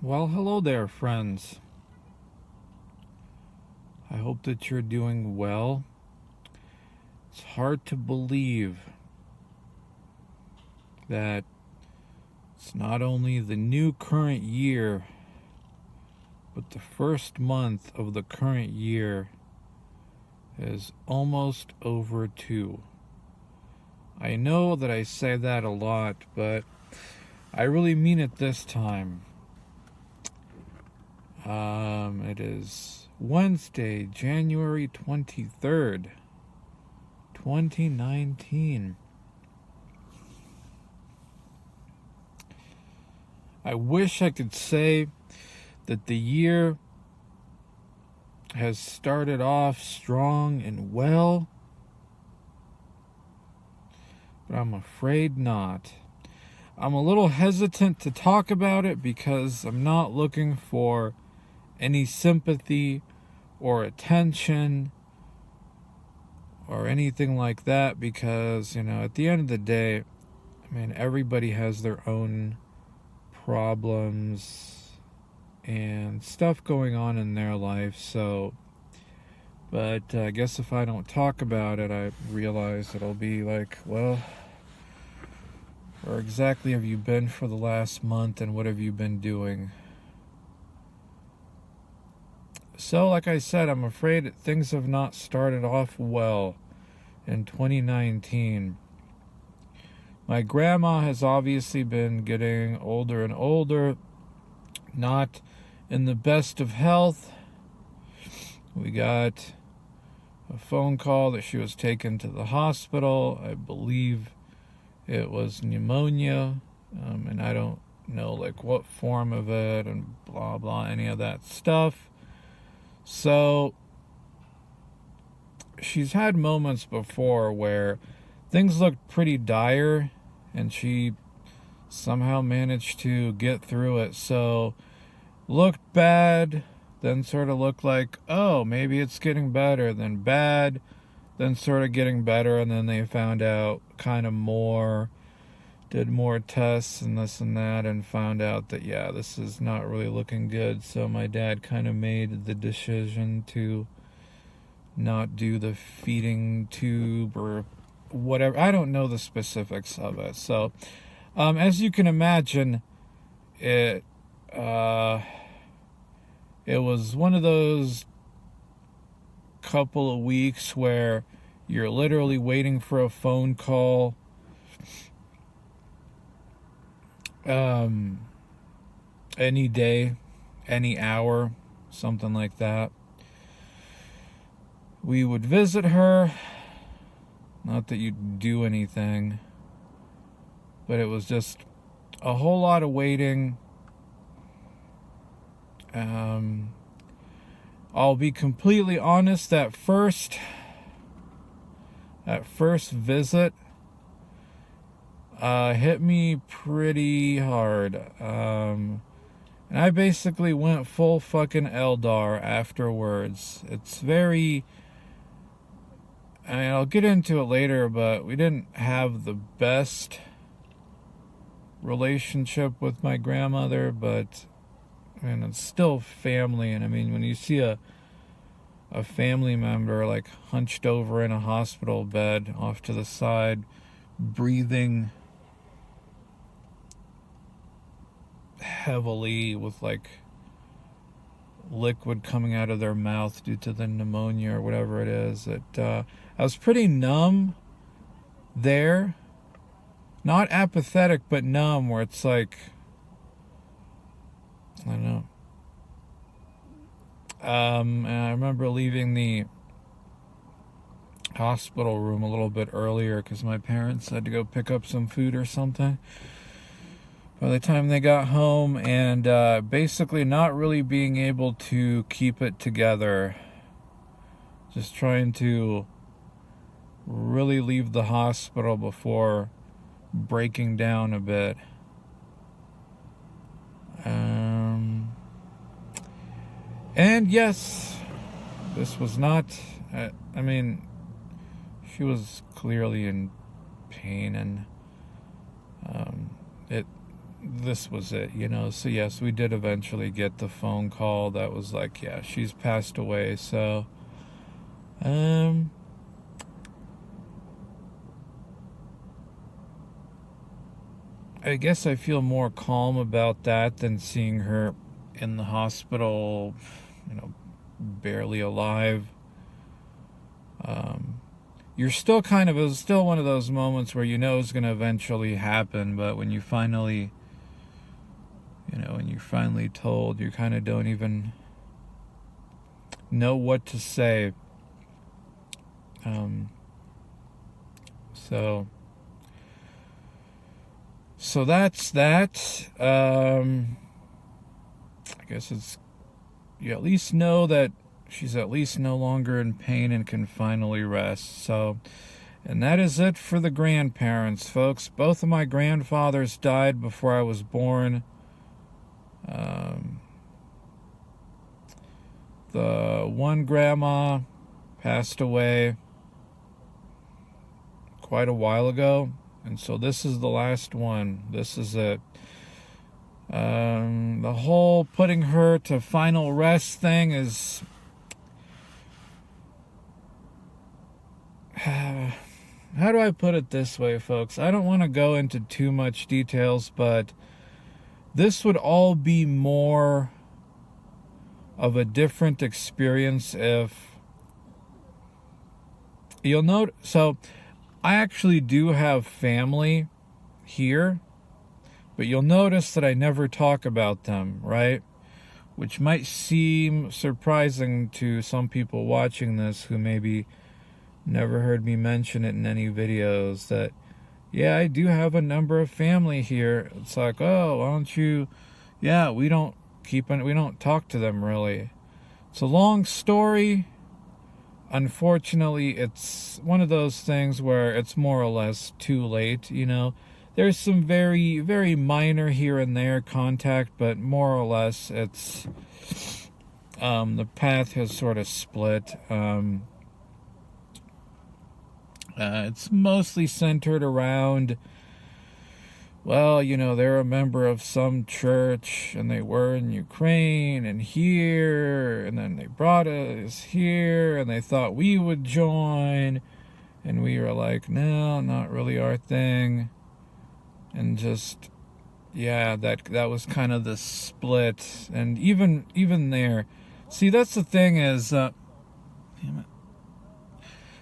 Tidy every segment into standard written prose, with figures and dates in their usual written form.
Well, hello there, friends. I hope that you're doing well. It's hard to believe that it's not only the new current year, but the first month of the current year is almost over too. I know that I say that a lot, but I really mean it this time. It is Wednesday, January 23rd, 2019. I wish I could say that the year has started off strong and well, but I'm afraid not. I'm a little hesitant to talk about it because I'm not looking for any sympathy or attention or anything like that because, at the end of the day, everybody has their own problems and stuff going on in their life. But I guess if I don't talk about it, I realize it'll be like, well, where exactly have you been for the last month and what have you been doing? So, like I said, I'm afraid things have not started off well in 2019. My grandma has obviously been getting older and older, not in the best of health. We got a phone call that she was taken to the hospital. I believe it was pneumonia, and I don't know what form of it and blah blah, any of that stuff. So she's had moments before where things looked pretty dire and she somehow managed to get through it. So looked bad, then sort of looked like, oh, maybe it's getting better, then bad, then sort of getting better, and then they found out kind of more, did more tests and this and that, and found out that, yeah, this is not really looking good. So my dad kind of made the decision to not do the feeding tube or whatever. I don't know the specifics of it. So, as you can imagine, it was one of those couple of weeks where you're literally waiting for a phone call. Any day, any hour, something like that. We would visit her. Not that you'd do anything, but it was just a whole lot of waiting. I'll be completely honest, that first visit hit me pretty hard. And I basically went full fucking Eldar afterwards. It's very... I'll get into it later, but we didn't have the best relationship with my grandmother, but it's still family. And when you see a family member hunched over in a hospital bed off to the side, breathing heavily with liquid coming out of their mouth due to the pneumonia or whatever it is, I was pretty numb there. Not apathetic, but numb, where it's I don't know. And I remember leaving the hospital room a little bit earlier because my parents had to go pick up some food or something. By the time they got home, and basically not really being able to keep it together. Just trying to really leave the hospital before breaking down a bit. And yes, this was not, she was clearly in pain, and it this was it, you know. So yes, we did eventually get the phone call that was like, yeah, she's passed away. So I guess I feel more calm about that than seeing her in the hospital, you know, barely alive. You're still kind of, it was still one of those moments where you know it's going to eventually happen, but when you finally, you know, when you're finally told, you kind of don't even know what to say. So that's that. I guess it's, you at least know that she's at least no longer in pain and can finally rest. So, and that is it for the grandparents, folks. Both of my grandfathers died before I was born. The one grandma passed away quite a while ago, and so this is the last one. This is it. The whole putting her to final rest thing is how do I put it this way, folks? I don't want to go into too much details, but this would all be more of a different experience if you'll note. So I actually do have family here, but you'll notice that I never talk about them, right? Which might seem surprising to some people watching this who maybe never heard me mention it in any videos, that yeah, I do have a number of family here. It's like, oh, why don't you, yeah, we don't talk to them really. It's a long story. Unfortunately, it's one of those things where it's more or less too late, you know. There's some very, very minor here and there contact, but more or less it's the path has sort of split. It's mostly centered around, well, you know, they're a member of some church and they were in Ukraine and here, and then they brought us here and they thought we would join, and we were like, no, not really our thing. And just, yeah, that was kind of the split. And even there, see, that's the thing is, damn it.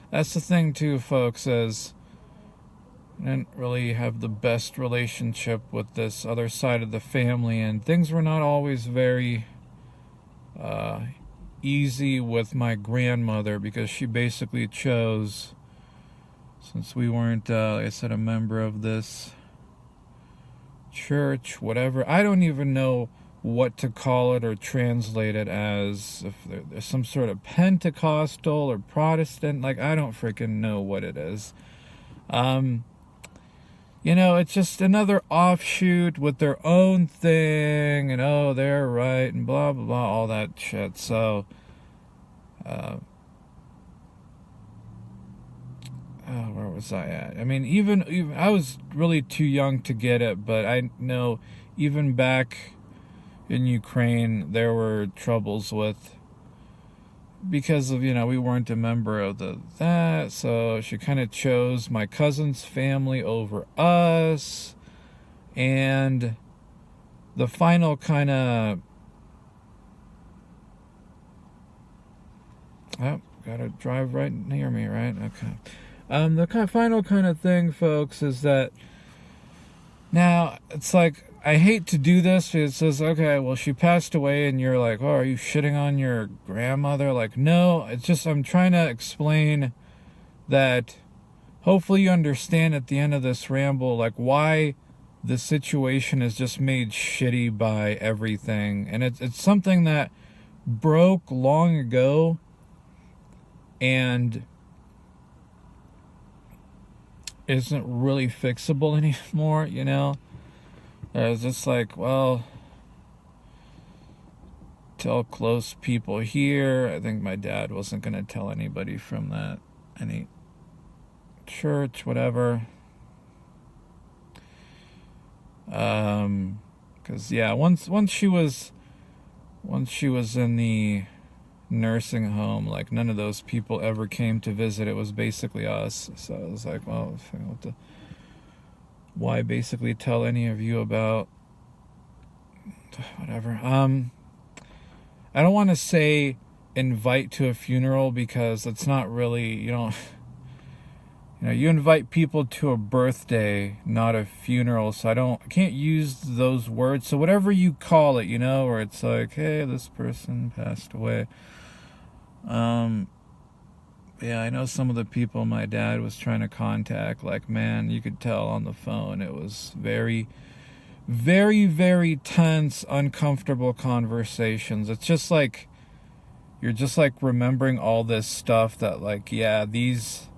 That's the thing too, folks, is I didn't really have the best relationship with this other side of the family, and things were not always very easy with my grandmother, because she basically chose, since we weren't, like I said, a member of this church, whatever, I don't even know what to call it or translate it as, if there's some sort of Pentecostal or Protestant, like I don't freaking know what it is. You know, it's just another offshoot with their own thing, and oh, they're right, and blah, blah, blah, all that shit. So, where was I at? I mean, even I was really too young to get it, but I know even back in Ukraine, there were troubles with, because of, you know, we weren't a member of that, so she kind of chose my cousin's family over us, and the final kind of, oh, gotta drive right near me, right? Okay. The final kind of thing, folks, is that now it's like, I hate to do this, because it says, okay, well, she passed away, and you're like, oh, are you shitting on your grandmother? Like, no, it's just, I'm trying to explain that hopefully you understand at the end of this ramble, like, why the situation is just made shitty by everything. And it's something that broke long ago, and isn't really fixable anymore, you know? It's just like, well, tell close people here. I think my dad wasn't going to tell anybody from that, any church, whatever. Because yeah, once she was in the nursing home, like none of those people ever came to visit. It was basically us. So I was like, well, why basically tell any of you about whatever. I don't want to say invite to a funeral because it's not really, you invite people to a birthday, not a funeral. So I can't use those words. So whatever you call it, where it's like, hey, this person passed away. Yeah, I know some of the people my dad was trying to contact, like, man, you could tell on the phone it was very, very, very tense, uncomfortable conversations. It's just like, you're just like remembering all this stuff that, like, yeah, these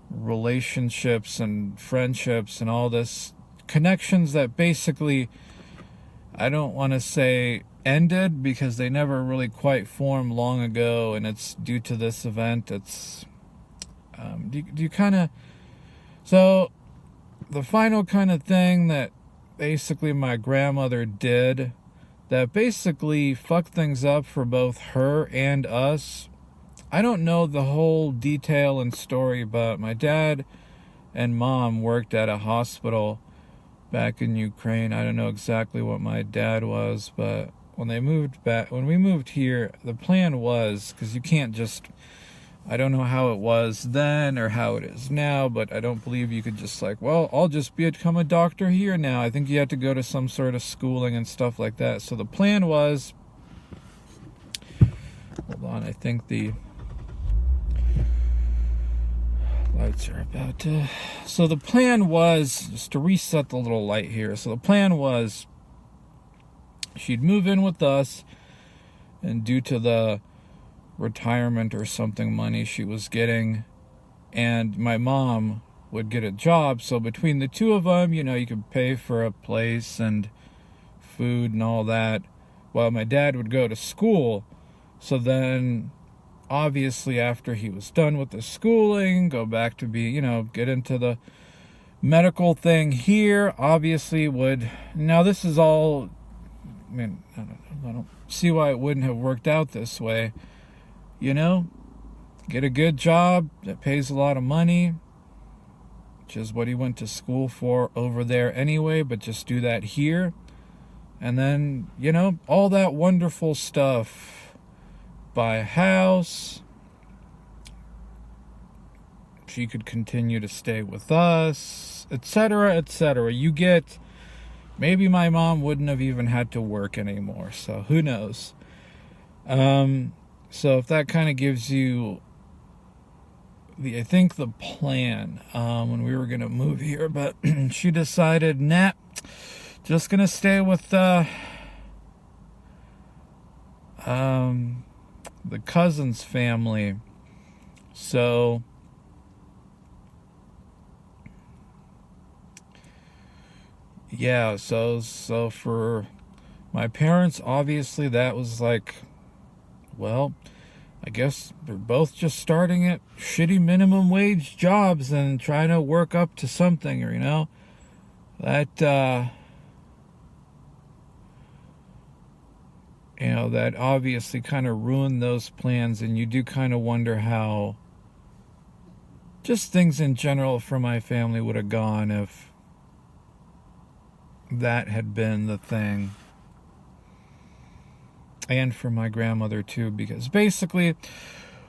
relationships and friendships and all this connections that basically, I don't want to say ended because they never really quite formed long ago, and it's due to this event. It's do you kind of, so the final kind of thing that basically my grandmother did that basically fucked things up for both her and us. I don't know the whole detail and story, but my dad and mom worked at a hospital back in Ukraine. I don't know exactly what my dad was, but when we moved here, the plan was, because you can't just, I don't know how it was then or how it is now, but I don't believe you could just like, well, I'll just become a doctor here now. I think you had to go to some sort of schooling and stuff like that. So the plan was, hold on, I think the lights are about to, so the plan was, just to reset the little light here, so the plan was she'd move in with us, and due to the retirement or something money she was getting, and my mom would get a job, so between the two of them, you could pay for a place and food and all that, while my dad would go to school. So then obviously after he was done with the schooling, go back to be, get into the medical thing here, obviously now this is all, I mean, I don't see why it wouldn't have worked out this way. Get a good job that pays a lot of money, which is what he went to school for over there anyway, but just do that here. And then, all that wonderful stuff. Buy a house. She could continue to stay with us, etc., etc. You get, maybe my mom wouldn't have even had to work anymore, so who knows. So if that kind of gives you I think the plan when we were going to move here, but she decided, nah, just going to stay with the cousin's family. So yeah, so for my parents, obviously that was like, well, I guess they're both just starting at shitty minimum wage jobs and trying to work up to something, or that that obviously kind of ruined those plans. And you do kind of wonder how just things in general for my family would have gone if that had been the thing. And for my grandmother too, because basically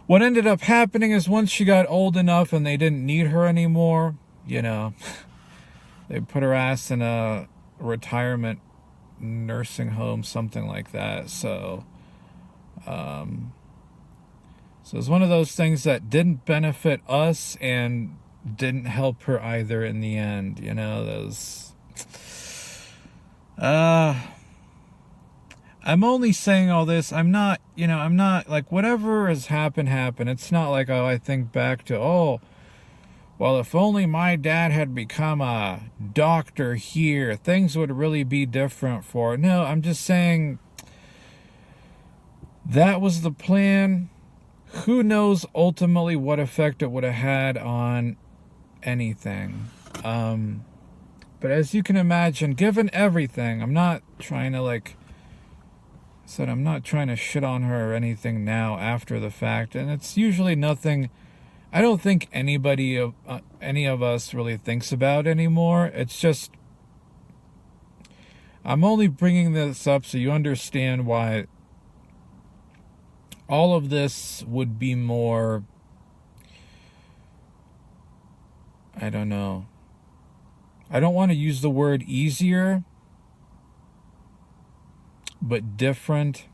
what ended up happening is once she got old enough and they didn't need her anymore, they put her ass in a retirement nursing home, something like that. So it's one of those things that didn't benefit us and didn't help her either in the end. I'm only saying all this. I'm not like, whatever has happened. It's not like, I think back to, well, if only my dad had become a doctor here, things would really be different for it. No, I'm just saying that was the plan. Who knows ultimately what effect it would have had on anything. But But as you can imagine, given everything, I'm not trying to I'm not trying to shit on her or anything now after the fact. And it's usually nothing I don't think any of us really thinks about anymore. It's just, I'm only bringing this up so you understand why all of this would be more, I don't know. I don't want to use the word easier, but different.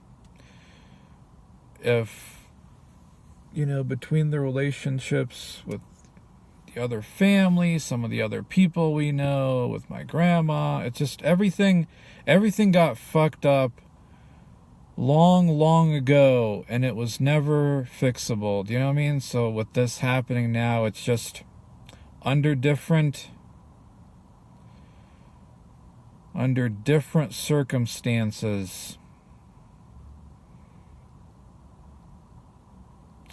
If, between the relationships with the other family, some of the other people we know, with my grandma, it's just everything got fucked up long ago, and it was never fixable. Do you know what I mean? So with this happening now, it's just under different circumstances.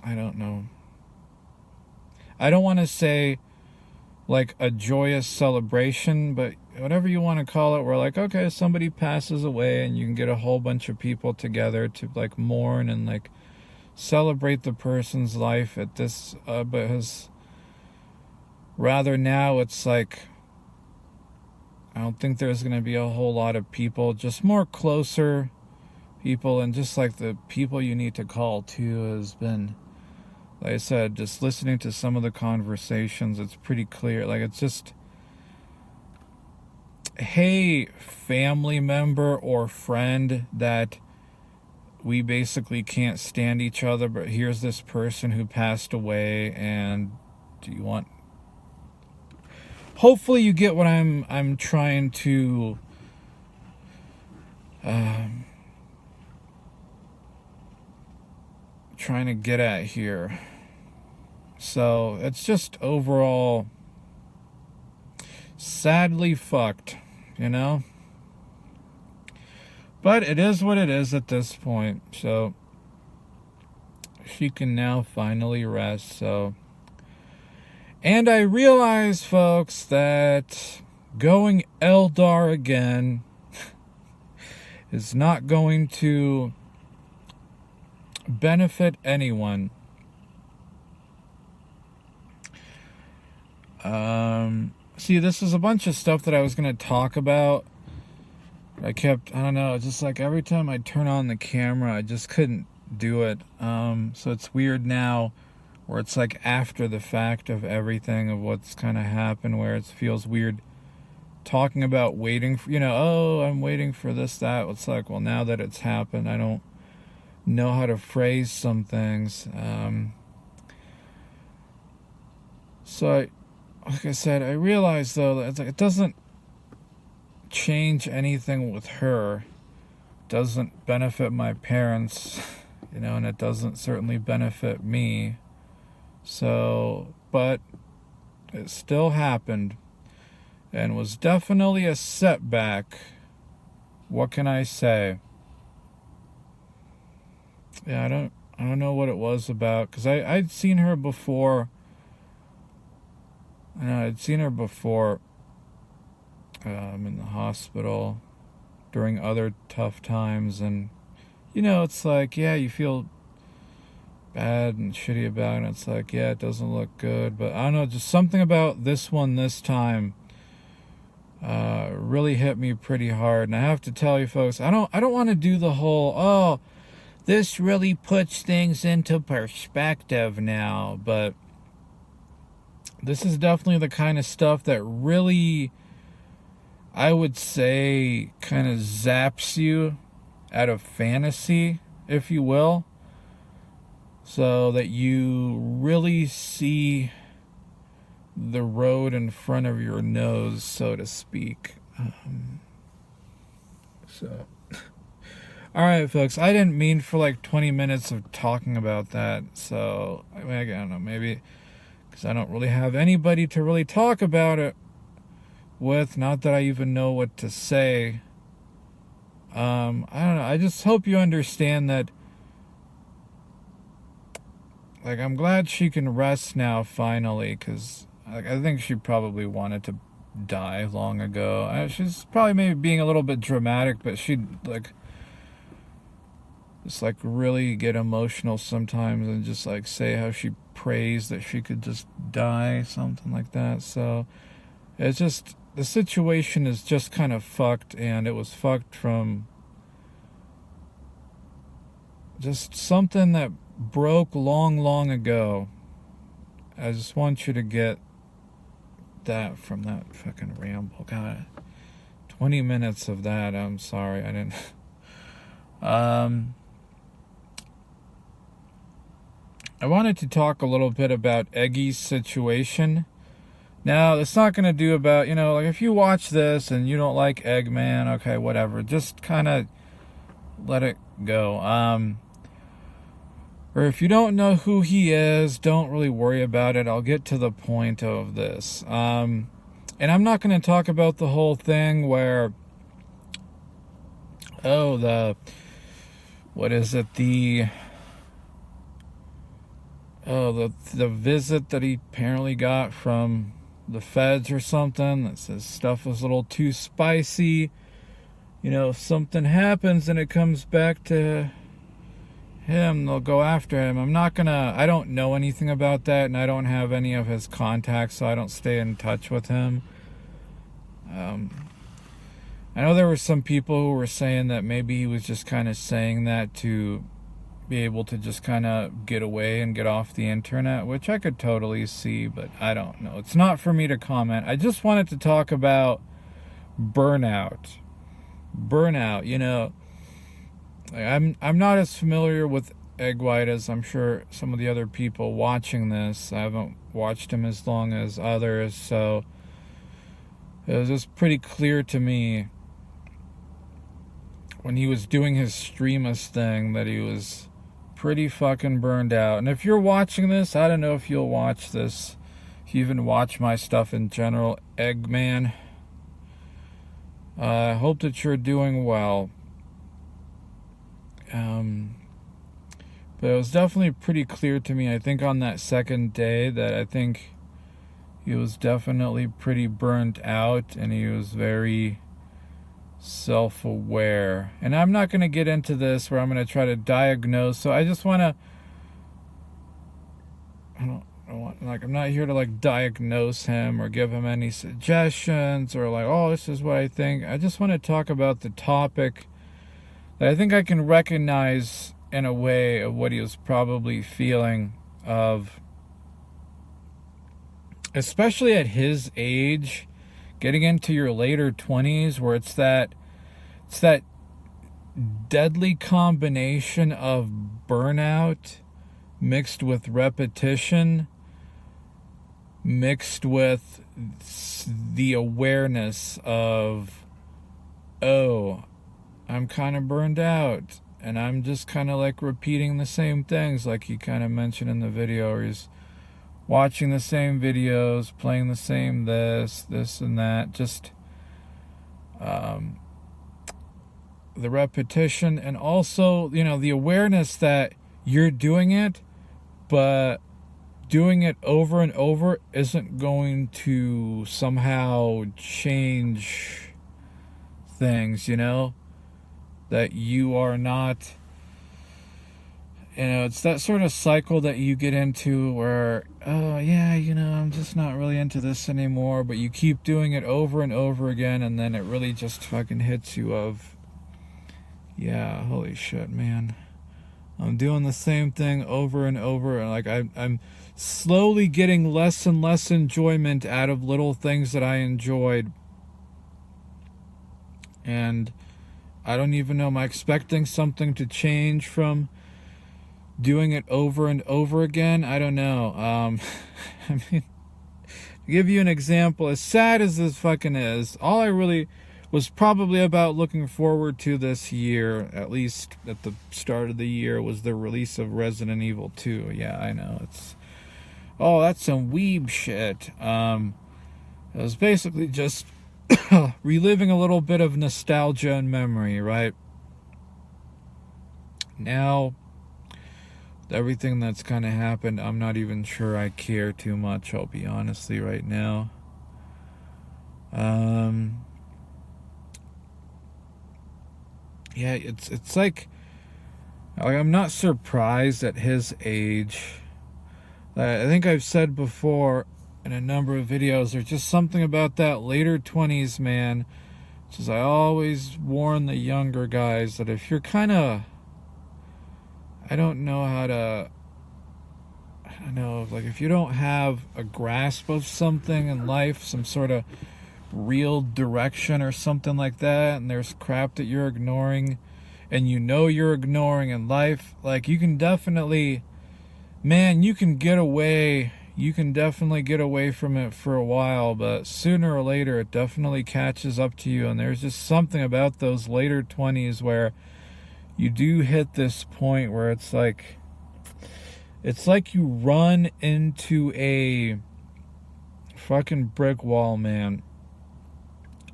I don't know. I don't want to say like a joyous celebration, but whatever you want to call it, we're like, okay, somebody passes away and you can get a whole bunch of people together to like mourn and like celebrate the person's life at this, but rather now it's like, I don't think there's going to be a whole lot of people, just more closer people, and just like the people you need to call too has been, like I said, just listening to some of the conversations, it's pretty clear. Like, it's just, hey, family member or friend that we basically can't stand each other, but here's this person who passed away, and do you want... Hopefully you get what I'm trying to get at here. So it's just overall sadly fucked, but it is what it is at this point. So she can now finally rest. So, and I realize, folks, that going Eldar again is not going to benefit anyone. See, this is a bunch of stuff that I was going to talk about. I don't know, just like every time I turn on the camera, I just couldn't do it. So it's weird now where it's like after the fact of everything of what's kind of happened, where it feels weird talking about waiting for, I'm waiting for this, that. It's like, well, now that it's happened, I don't know how to phrase some things. So like I said, I realize though that it's like, it doesn't change anything with her. It doesn't benefit my parents, and it doesn't certainly benefit me. So, but it still happened and was definitely a setback. What can I say? Yeah, I don't know what it was about, because I'd seen her before. I'd seen her before in the hospital during other tough times, and it's like, yeah, you feel bad and shitty about it, and it's like, yeah, it doesn't look good, but I don't know, just something about this one this time really hit me pretty hard. And I have to tell you, folks, I don't want to do the whole, oh, this really puts things into perspective now, but this is definitely the kind of stuff that really, I would say, kind of zaps you out of fantasy, if you will, so that you really see the road in front of your nose, so to speak. All right, folks, I didn't mean for like 20 minutes of talking about that, so I don't know, maybe because I don't really have anybody to really talk about it with, not that I even know what to say. I don't know, I just hope you understand that, like, I'm glad she can rest now finally, because I think she probably wanted to die long ago. She's probably maybe being a little bit dramatic, but she'd like just like really get emotional sometimes and just like say how she prays that she could just die, something like that. So it's just, the situation is just kind of fucked, and it was fucked from just something that broke long ago. I just want you to get that from that fucking ramble. God, 20 minutes of that. I'm sorry, I didn't. I wanted to talk a little bit about Eggy's situation. Now, it's not going to do about, like if you watch this and you don't like Eggman, okay, whatever. Just kind of let it go. Or if you don't know who he is, don't really worry about it. I'll get to the point of this. And I'm not going to talk about the whole thing where, what is it? The visit that he apparently got from the feds or something that says stuff was a little too spicy. If something happens and it comes back to him, they'll go after him. I don't know anything about that, and I don't have any of his contacts, so I don't stay in touch with him. I know there were some people who were saying that maybe he was just kind of saying that to be able to just kind of get away and get off the internet, which I could totally see, but I don't know. It's not for me to comment. I just wanted to talk about burnout. I'm not as familiar with Egg White as I'm sure some of the other people watching this. I haven't watched him as long as others, so it was just pretty clear to me when he was doing his streamus thing that he was pretty fucking burned out. And if you're watching this, I don't know if you'll watch this, if you even watch my stuff in general, Eggman. I hope that you're doing well. But it was definitely pretty clear to me, I think on that second day, that I think he was definitely pretty burnt out, and he was very self-aware. And I'm not going to get into this where I'm going to try to diagnose, so I just want to, I'm not here to like diagnose him or give him any suggestions or like, oh, this is what I think. I just want to talk about the topic that I think I can recognize in a way of what he was probably feeling, of, especially at his age, getting into your later 20s, where it's that deadly combination of burnout mixed with repetition, mixed with the awareness of, oh, I'm kind of burned out, and I'm just kind of like repeating the same things, like he kind of mentioned in the video, or he's watching the same videos, playing the same this and that, just the repetition, and also, the awareness that you're doing it, but doing it over and over isn't going to somehow change things, that you are not, it's that sort of cycle that you get into where, oh yeah, I'm just not really into this anymore, but you keep doing it over and over again, and then it really just fucking hits you of, yeah, holy shit, man, I'm doing the same thing over and over, and like I'm slowly getting less and less enjoyment out of little things that I enjoyed, and I don't even know, am I expecting something to change from doing it over and over again? I don't know. I mean, to give you an example, as sad as this fucking is, all I really was probably about looking forward to this year, at least at the start of the year, was the release of Resident Evil 2. Yeah, I know, that's some weeb shit. It was basically just reliving a little bit of nostalgia and memory, right? Now, everything that's kind of happened, I'm not even sure I care too much, I'll be honestly right now. Yeah, it's like I'm not surprised at his age. I think I've said before in a number of videos, there's just something about that later 20s, man. Just I always warn the younger guys that if you're kind of, I don't know how to, I don't know, like if you don't have a grasp of something in life, some sort of real direction or something like that, and there's crap that you're ignoring, and you know you're ignoring in life, like you can definitely, man, you can definitely get away from it for a while, but sooner or later it definitely catches up to you. And there's just something about those later 20s where you do hit this point where it's like you run into a fucking brick wall, man.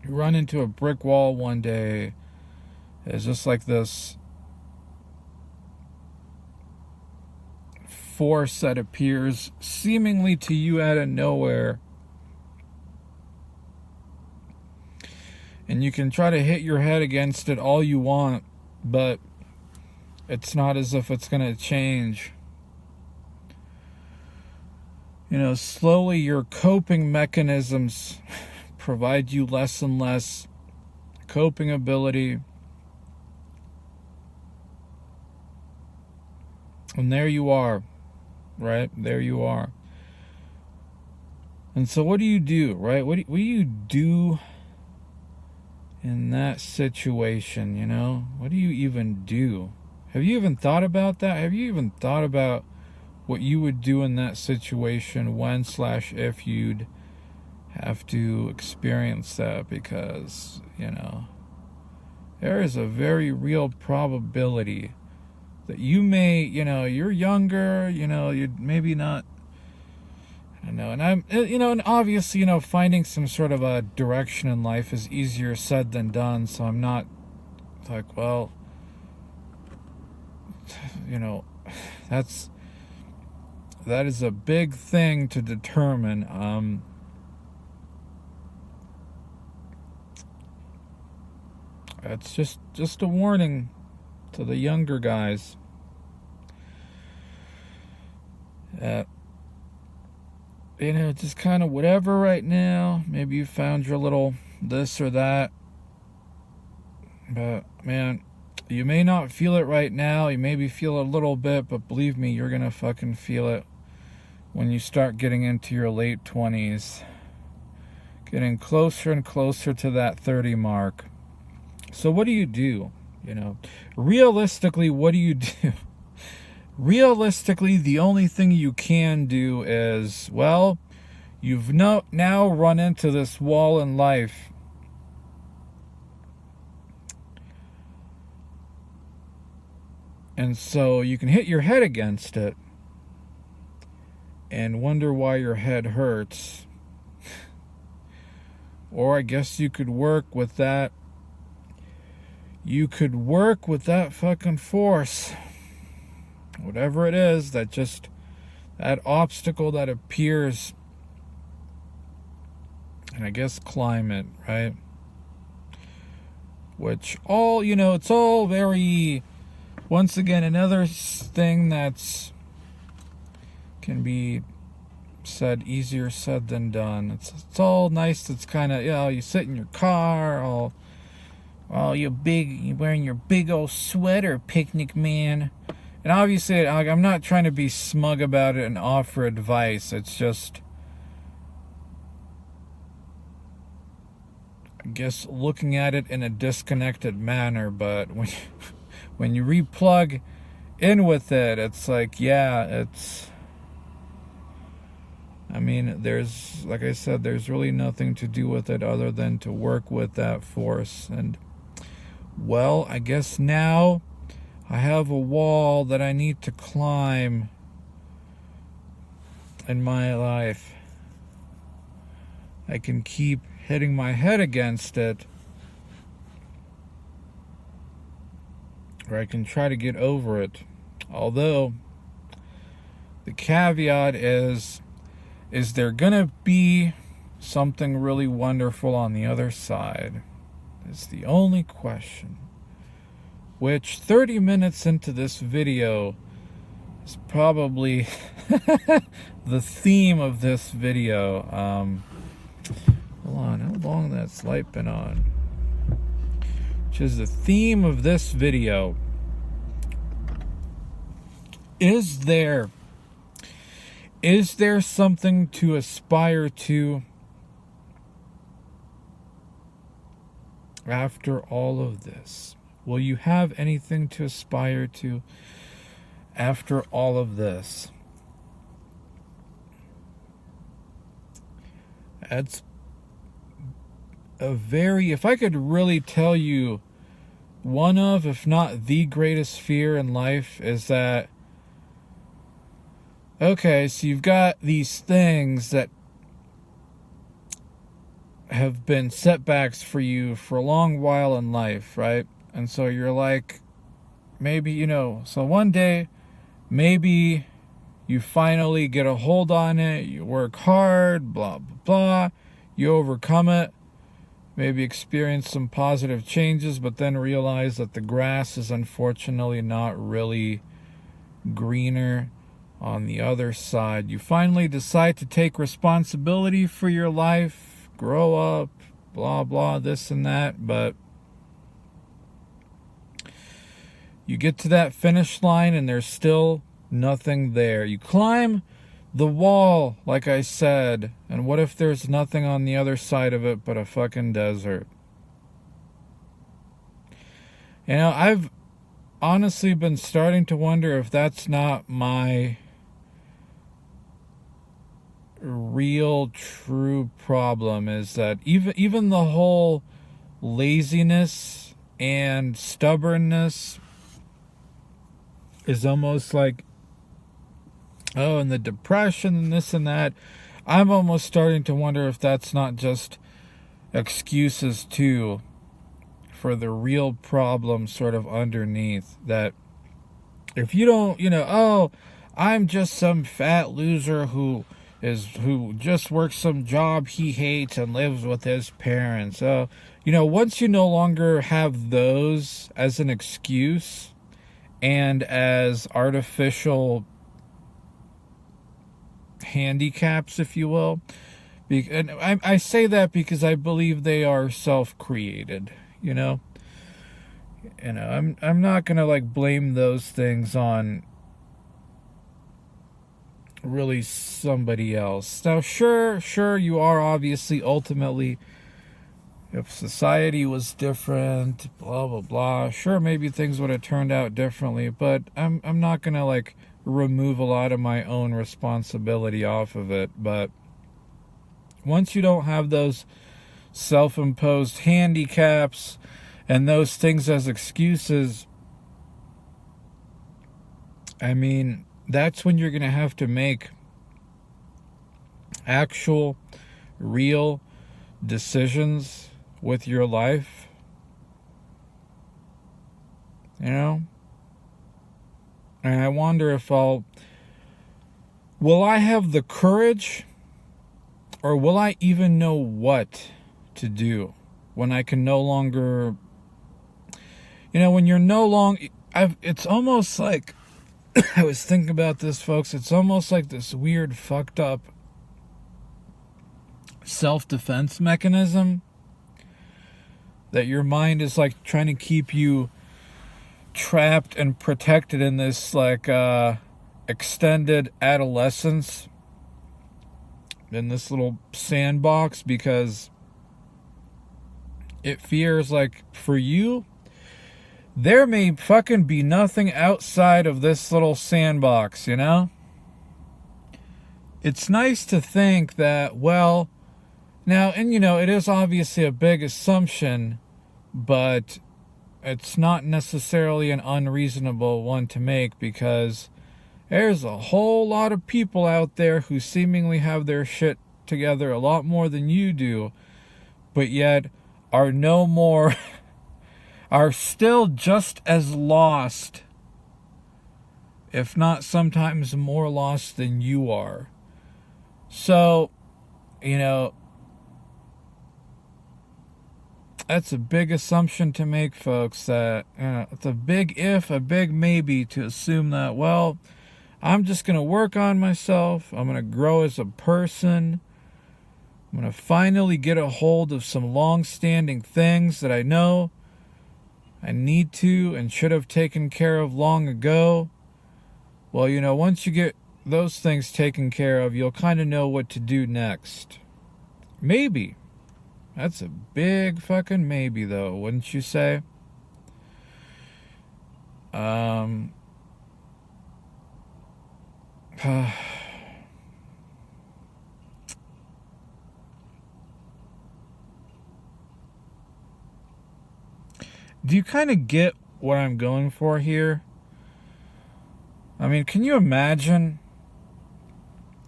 You run into a brick wall one day. It's just like this force that appears seemingly to you out of nowhere, and you can try to hit your head against it all you want, but it's not as if it's going to change. You know, slowly your coping mechanisms provide you less and less coping ability. And there you are, right? There you are. And so what do you do, right? What do you do in that situation, you know? What do you even do? Have you even thought about that? Have you even thought about what you would do in that situation when/if you'd have to experience that? Because, you know, there is a very real probability that you may, you know, you're younger, you know, you're maybe not, I don't know, and I'm, you know, and obviously, you know, finding some sort of a direction in life is easier said than done, so I'm not like, well, you know, that is a big thing to determine. It's just a warning to the younger guys. You know, just kind of whatever right now. Maybe you found your little this or that. But, man, you may not feel it right now. You maybe feel a little bit, but believe me, you're going to fucking feel it when you start getting into your late 20s. Getting closer and closer to that 30 mark. So what do you do? You know, realistically, what do you do? Realistically, the only thing you can do is, well, you've now run into this wall in life. And so you can hit your head against it and wonder why your head hurts. Or I guess you could work with that. You could work with that fucking force. Whatever it is, that obstacle that appears. And I guess climate, right? Which all, you know, it's all very, once again, another thing that's can be easier said than done. It's all nice. It's kind of, you know, you sit in your car, all you're wearing your big old sweater, picnic man. And obviously, I'm not trying to be smug about it and offer advice. It's just, I guess, looking at it in a disconnected manner. But when you replug in with it, it's like, yeah, it's, I mean, there's, like I said, there's really nothing to do with it other than to work with that force. And, well, I guess now I have a wall that I need to climb in my life. I can keep hitting my head against it, or I can try to get over it. Although, the caveat is there gonna be something really wonderful on the other side? Is the only question. Which 30 minutes into this video is probably the theme of this video. Hold on, how long that's light been on? Which is the theme of this video. Is there something to aspire to after all of this? Will you have anything to aspire to after all of this? That's if I could really tell you one of, if not the greatest fear in life, is that, okay, so you've got these things that have been setbacks for you for a long while in life, right? And so you're like, maybe, so one day, maybe you finally get a hold on it, you work hard, blah, blah, blah, you overcome it, maybe experience some positive changes, but then realize that the grass is unfortunately not really greener on the other side. You finally decide to take responsibility for your life, grow up, blah, blah, this and that, but you get to that finish line and there's still nothing there. You climb the wall, like I said, and what if there's nothing on the other side of it but a fucking desert? I've honestly been starting to wonder if that's not my real true problem, is that even the whole laziness and stubbornness is almost like, oh, and the depression and this and that, I'm almost starting to wonder if that's not just excuses too for the real problem sort of underneath. That if you don't, oh, I'm just some fat loser who just works some job he hates and lives with his parents. Once you no longer have those as an excuse and as artificial handicaps, if you will, and I say that because I believe they are self-created. I'm not gonna blame those things on really somebody else. Now, sure, you are obviously ultimately, if society was different, blah blah blah, sure, maybe things would have turned out differently, but I'm not gonna remove a lot of my own responsibility off of it. But once you don't have those self-imposed handicaps and those things as excuses, that's when you're going to have to make actual, real decisions with your life. And I wonder if will I have the courage, or will I even know what to do when I can no longer, when you're no longer, it's almost like, I was thinking about this, folks, it's almost like this weird, fucked up self-defense mechanism that your mind is trying to keep you trapped and protected in this extended adolescence, in this little sandbox, because it fears for you there may fucking be nothing outside of this little sandbox. It's nice to think that, well, now, and it is obviously a big assumption, but it's not necessarily an unreasonable one to make, because there's a whole lot of people out there who seemingly have their shit together a lot more than you do, but yet are no more, are still just as lost, if not sometimes more lost than you are. So, That's a big assumption to make, folks. That it's a big if, a big maybe to assume that, well, I'm just going to work on myself. I'm going to grow as a person. I'm going to finally get a hold of some long-standing things that I know I need to and should have taken care of long ago. Well, once you get those things taken care of, you'll kind of know what to do next. Maybe. That's a big fucking maybe, though, wouldn't you say? Do you kind of get what I'm going for here? I mean, can you imagine?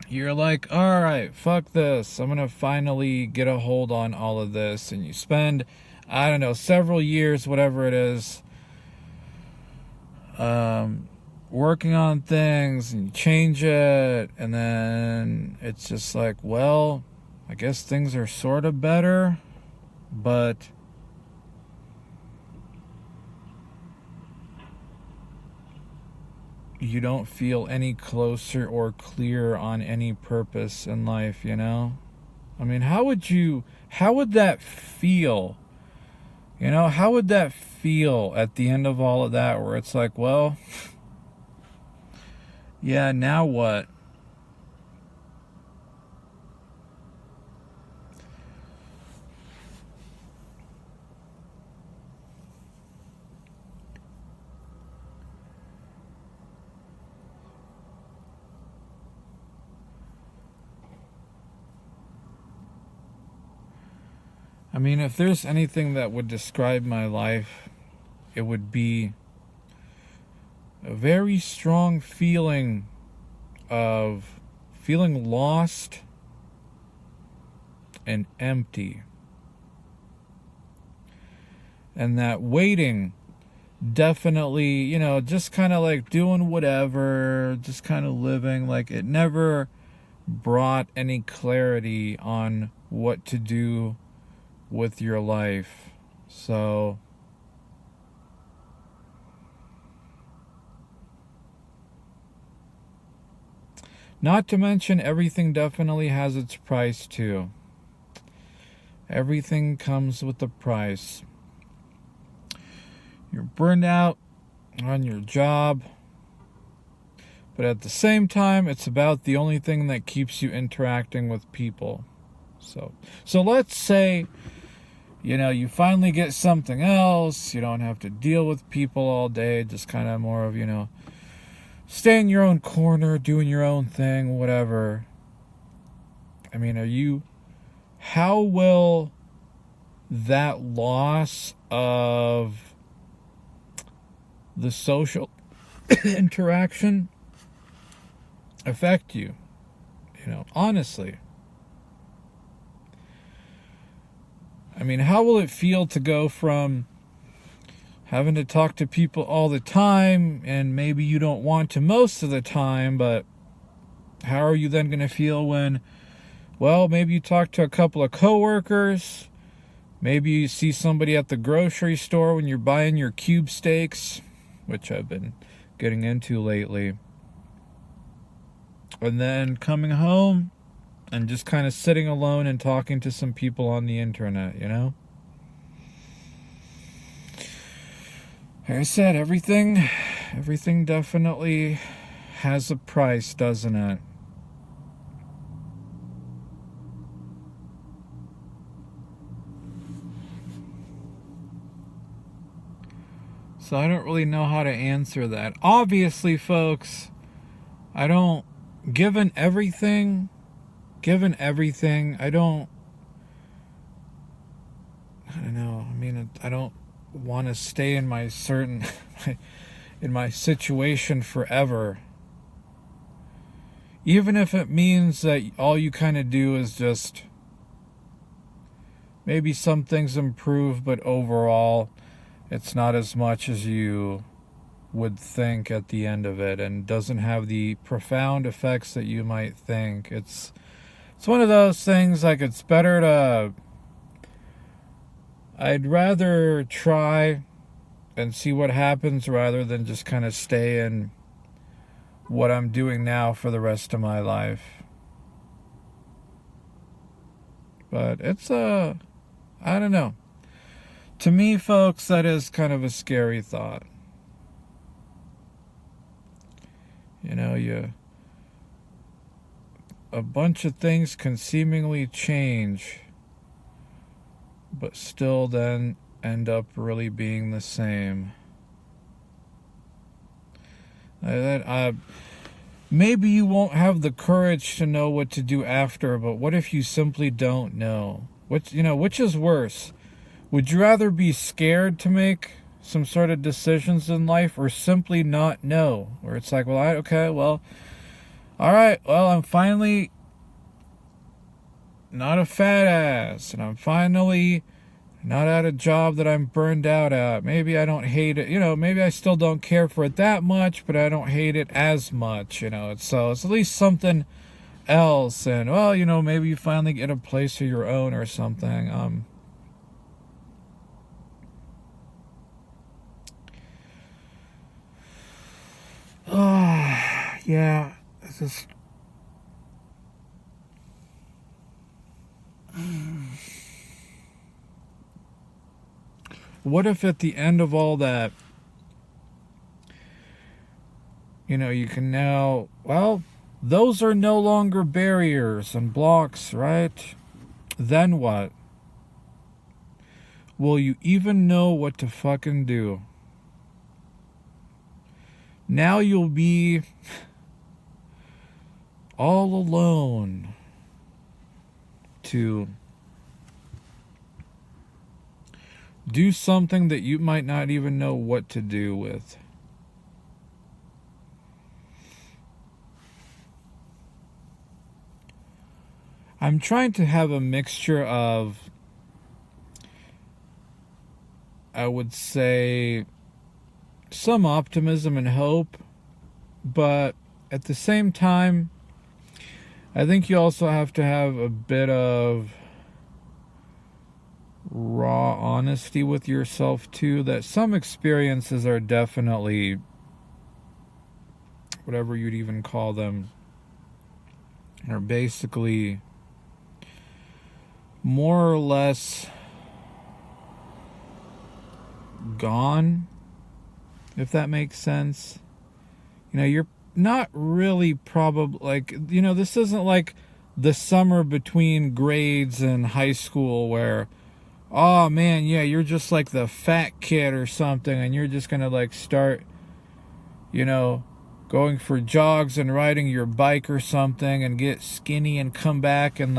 You're like, all right, fuck this. I'm going to finally get a hold on all of this. And you spend, I don't know, several years, whatever it is, working on things, and you change it. And then it's just like, well, I guess things are sort of better. But you don't feel any closer or clearer on any purpose in life, I mean, how would that feel? How would that feel at the end of all of that, where it's like, well, yeah, now what? I mean, if there's anything that would describe my life, it would be a very strong feeling of feeling lost and empty. And that waiting definitely, just kind of like doing whatever, just kind of living, like it never brought any clarity on what to do with your life. So not to mention, everything definitely has its price too. Everything comes with a price. You're burned out on your job, but at the same time, it's about the only thing that keeps you interacting with people. So let's say, you finally get something else. You don't have to deal with people all day. Just kind of more of, stay in your own corner, doing your own thing, whatever. I mean, how will that loss of the social interaction affect you? Honestly. I mean, how will it feel to go from having to talk to people all the time, and maybe you don't want to most of the time, but how are you then going to feel when, well, maybe you talk to a couple of coworkers, maybe you see somebody at the grocery store when you're buying your cube steaks, which I've been getting into lately, and then coming home and just kind of sitting alone and talking to some people on the internet, Like I said, everything definitely has a price, doesn't it? So I don't really know how to answer that. Obviously, folks, given everything, I don't know. I mean, I don't want to stay in my situation forever. Even if it means that all you kind of do is just maybe some things improve, but overall it's not as much as you would think at the end of it, and doesn't have the profound effects that you might think. It's one of those things, like, it's better to I'd rather try and see what happens rather than just kind of stay in what I'm doing now for the rest of my life. But it's I don't know. To me, folks, that is kind of a scary thought. A bunch of things can seemingly change, but still then end up really being the same. Maybe you won't have the courage to know what to do after, but what if you simply don't know? Which is worse? Would you rather be scared to make some sort of decisions in life, or simply not know? Where it's like, all right, I'm finally not a fat ass, and I'm finally not at a job that I'm burned out at. Maybe I don't hate it. Maybe I still don't care for it that much, but I don't hate it as much. It's at least something else. And, maybe you finally get a place of your own or something. Yeah, it's just... What if at the end of all that, you can now, those are no longer barriers and blocks, right? Then what? Will you even know what to fucking do? Now you'll be all alone to do something that you might not even know what to do with. I'm trying to have a mixture of, I would say, some optimism and hope, but at the same time, I think you also have to have a bit of raw honesty with yourself too, that some experiences are definitely, whatever you'd even call them, are basically more or less gone, if that makes sense. You're not really probably this isn't like the summer between grades in high school where, oh man, yeah, you're just like the fat kid or something, and you're just gonna start, going for jogs and riding your bike or something and get skinny and come back and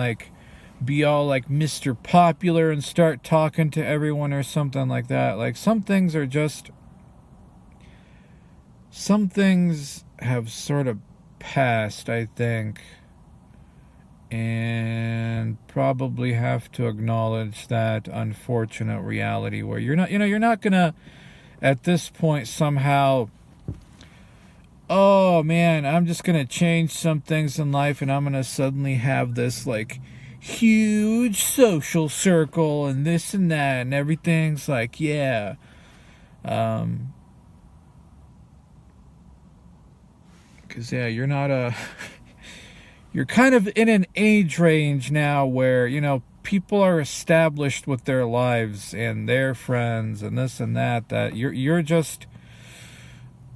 be all like Mr. Popular and start talking to everyone or something like that. Some things have sort of passed, I think, and probably have to acknowledge that unfortunate reality where you're not gonna at this point somehow, oh man, I'm just gonna change some things in life and I'm gonna suddenly have this huge social circle and this and that and everything's yeah. Because you're not you're kind of in an age range now where people are established with their lives and their friends and this and that you're just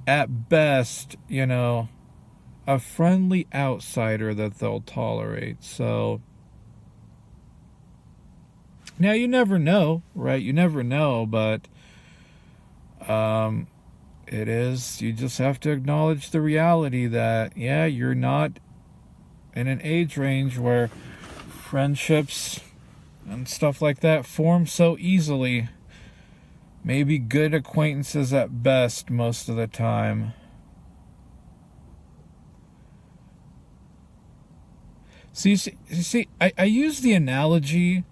at best a friendly outsider that they'll tolerate. So now you never know, right? You never know, but you just have to acknowledge the reality that, yeah, you're not in an age range where friendships and stuff like that form so easily. Maybe good acquaintances at best most of the time. See, I use the analogy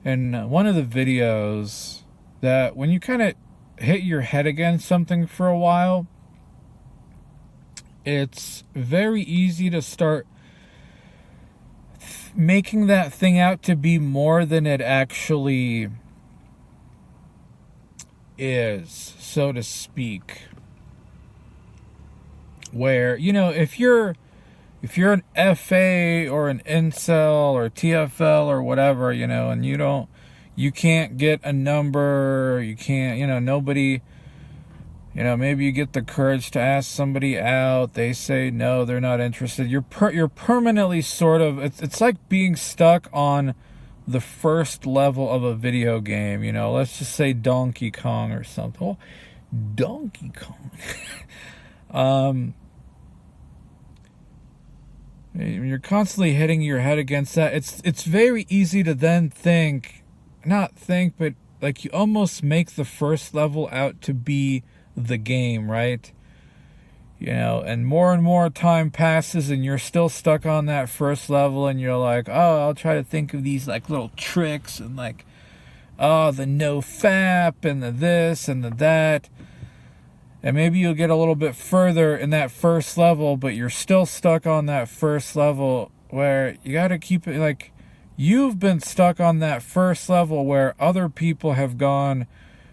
in one of the videos that when you kind of hit your head against something for a while, it's very easy to start making that thing out to be more than it actually is, so to speak, where, you know, if you're an FA or an incel or TFL or whatever, you know, and you can't get a number, you can't, you know, nobody, you know, maybe you get the courage to ask somebody out, they say no, they're not interested. You're permanently sort of, it's like being stuck on the first level of a video game, you know, let's just say Donkey Kong or something. Oh, Donkey Kong. You're constantly hitting your head against that. It's very easy to then but like you almost make the first level out to be the game, right? You know, and more time passes and you're still stuck on that first level and you're like, oh, I'll try to think of these like little tricks and like, oh, the no fap and the this and the that. And maybe you'll get a little bit further in that first level, but you're still stuck on that first level where you got to keep it like you've been stuck on that first level where other people have gone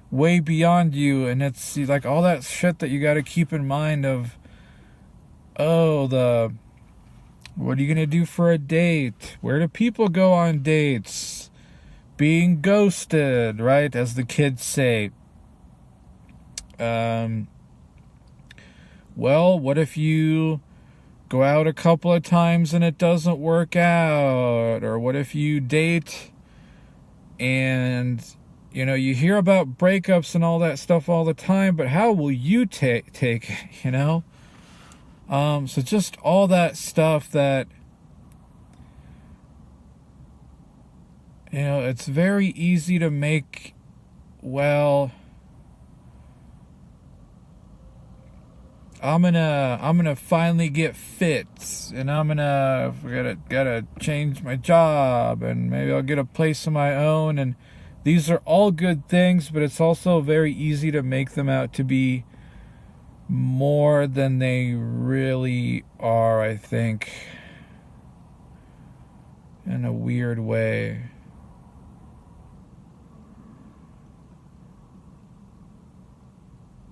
way beyond you. And it's like all that shit that you got to keep in mind of, oh, what are you going to do for a date? Where do people go on dates? Being ghosted, right? As the kids say. Well, what if you go out a couple of times and it doesn't work out? Or what if you date and, you know, you hear about breakups and all that stuff all the time, but how will you take it, you know? So just all that stuff that, you know, it's very easy to make, well, I'm gonna finally get fit, and I'm gotta change my job, and maybe I'll get a place of my own, and these are all good things, but it's also very easy to make them out to be more than they really are, I think, in a weird way.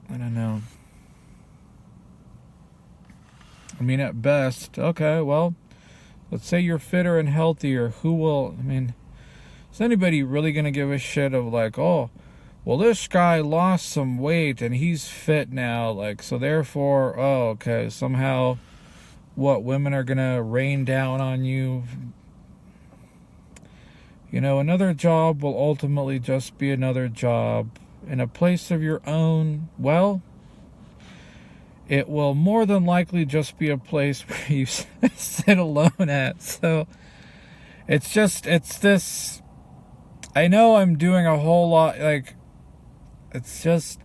I don't know. I mean, at best, okay, well, let's say you're fitter and healthier. Is anybody really going to give a shit of like, oh, well, this guy lost some weight and he's fit now, like, so therefore, oh, okay, somehow, what, women are going to rain down on you? You know, another job will ultimately just be another job. In a place of your own, well, it will more than likely just be a place where you sit alone at. So it's this, I know I'm doing a whole lot, like, it's just,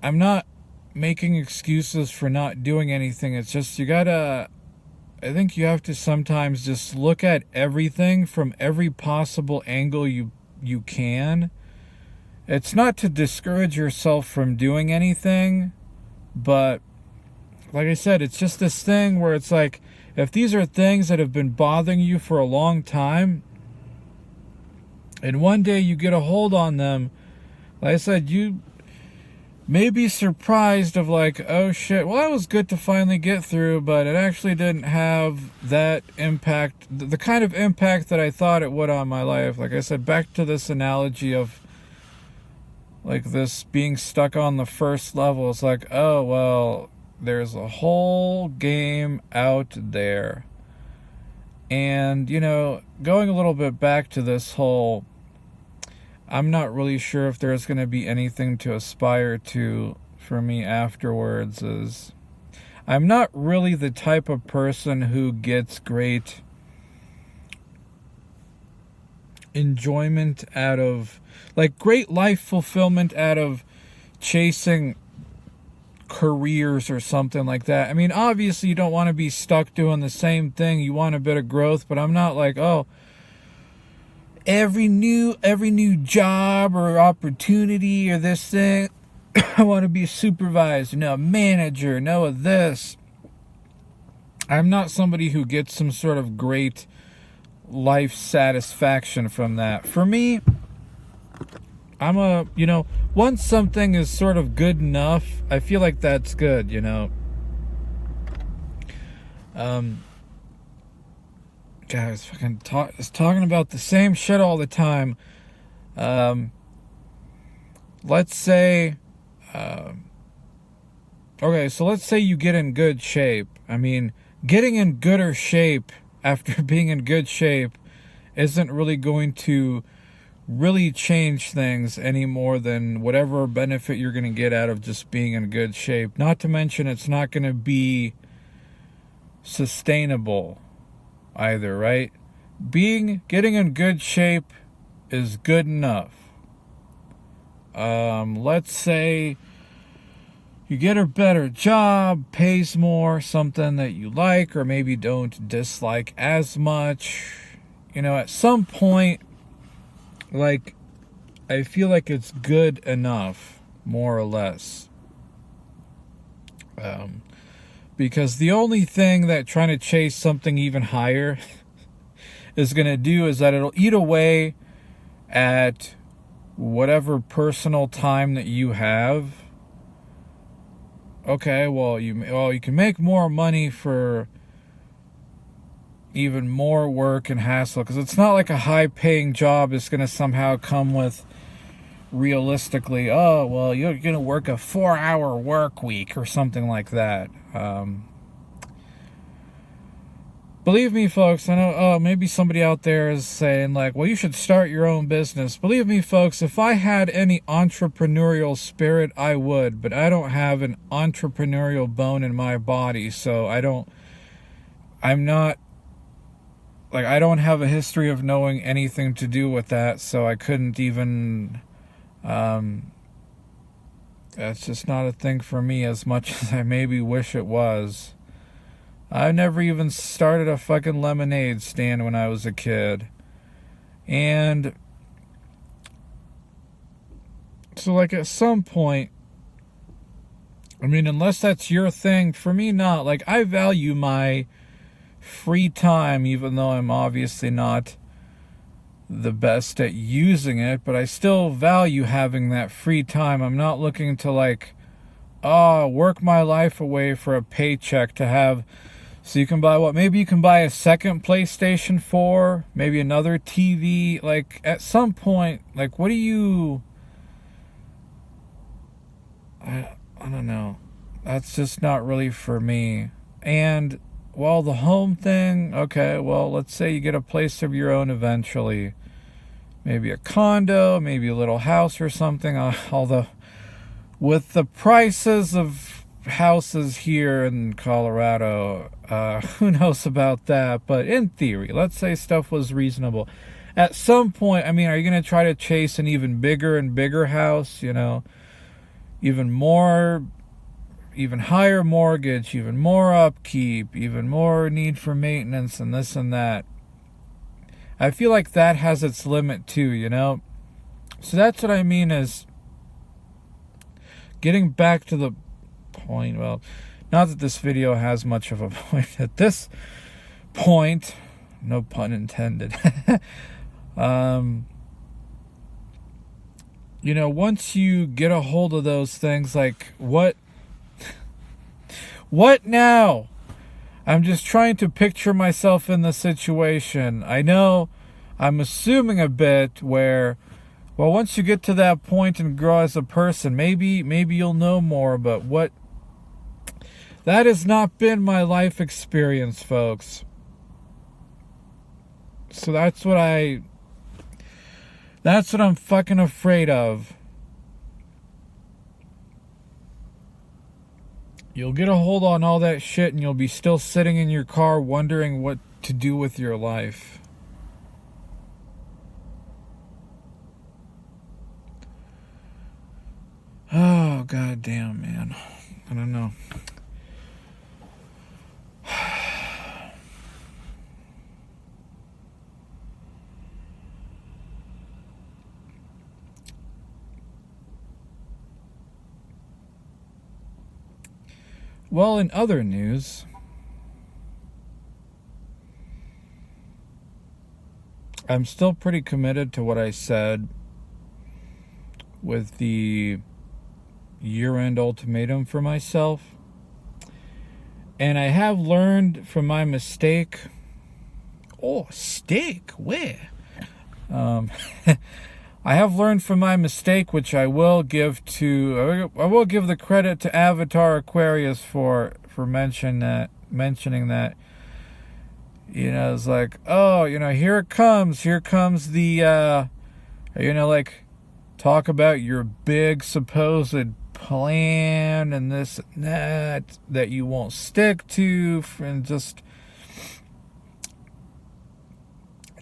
I'm not making excuses for not doing anything. It's just, I think you have to sometimes just look at everything from every possible angle you can. It's not to discourage yourself from doing anything, but like I said, it's just this thing where it's like, if these are things that have been bothering you for a long time, and one day you get a hold on them, like I said, you may be surprised of like, oh shit, well, that was good to finally get through, but it actually didn't have that impact, the kind of impact that I thought it would on my life. Like I said, back to this analogy of like this being stuck on the first level. It's like, oh, well, there's a whole game out there. And, you know, going a little bit back to this whole, I'm not really sure if there's going to be anything to aspire to for me afterwards, is I'm not really the type of person who gets great enjoyment out of, like, great life fulfillment out of chasing careers or something like that. I mean, obviously you don't want to be stuck doing the same thing. You want a bit of growth, but I'm not like, oh, every new job or opportunity or this thing, I want to be a supervisor, no, a manager, no, of this. I'm not somebody who gets some sort of great life satisfaction from that. For me, once something is sort of good enough, I feel like that's good, Guys, fucking talking about the same shit all the time. Let's say, okay, so let's say you get in good shape. I mean, getting in gooder shape after being in good shape isn't really going to really change things any more than whatever benefit you're going to get out of just being in good shape. Not to mention, it's not going to be sustainable either, right? Getting in good shape is good enough. Let's say you get a better job, pays more, something that you like or maybe don't dislike as much. At some point, like, I feel like it's good enough, more or less. Because the only thing that trying to chase something even higher is going to do is that it'll eat away at whatever personal time that you have. Okay, well, you can make more money for even more work and hassle, because it's not like a high-paying job is going to somehow come with, realistically, oh, well, you're going to work a 4-hour work week or something like that. Believe me, folks, I know maybe somebody out there is saying, like, well, you should start your own business. Believe me, folks, if I had any entrepreneurial spirit, I would, but I don't have an entrepreneurial bone in my body, so I don't have a history of knowing anything to do with that, so I couldn't even, that's just not a thing for me as much as I maybe wish it was. I never even started a fucking lemonade stand when I was a kid. And so, like, at some point, I mean, unless that's your thing, for me, not. Like, I value my free time, even though I'm obviously not the best at using it, but I still value having that free time. I'm not looking to, like, work my life away for a paycheck to have. So you can buy maybe you can buy a second PlayStation 4, maybe another TV. Like, at some point, like, what do you, I don't know. That's just not really for me. And, well, the home thing, okay, well, let's say you get a place of your own eventually. Maybe a condo, maybe a little house or something. Although, with the prices of houses here in Colorado, who knows about that? But in theory, let's say stuff was reasonable. At some point, I mean, are you going to try to chase an even bigger and bigger house? Even higher mortgage, even more upkeep, even more need for maintenance and this and that. I feel like that has its limit too, So that's what I mean is getting back to the point. Well, not that this video has much of a point at this point. No pun intended. Once you get a hold of those things, like, what now? I'm just trying to picture myself in the situation. I know I'm assuming a bit where, well, once you get to that point and grow as a person, maybe you'll know more, but that has not been my life experience, folks. So that's what I'm fucking afraid of. You'll get a hold on all that shit and you'll be still sitting in your car wondering what to do with your life. Oh, goddamn, man. I don't know. Well, in other news, I'm still pretty committed to what I said with the year-end ultimatum for myself. And I have learned from my mistake. Oh, steak, where? I have learned from my mistake, which I will give the credit to Avatar Aquarius for mentioning that. You know, it's like, oh, you know, here comes the, you know, like, talk about your big supposed plan and this and that you won't stick to, and just,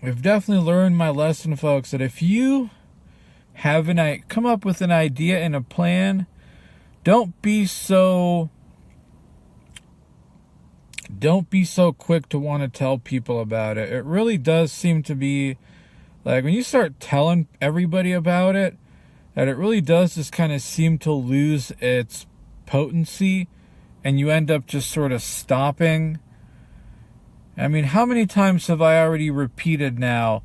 I've definitely learned my lesson, folks, that if you come up with an idea and a plan, don't be so quick to want to tell people about it. It really does seem to be like when you start telling everybody about it, that it really does just kind of seem to lose its potency, and you end up just sort of stopping. I mean, how many times have I already repeated now?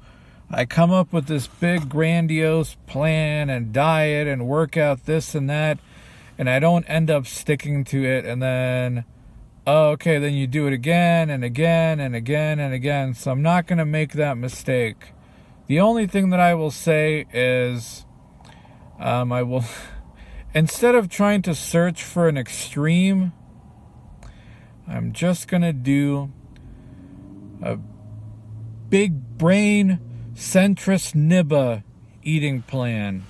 I come up with this big grandiose plan and diet and workout, this and that, and I don't end up sticking to it, and then, oh, okay, then you do it again and again and again and again. So I'm not going to make that mistake. The only thing that I will say is, I will, instead of trying to search for an extreme, I'm just going to do a big brain centrist nibba eating plan.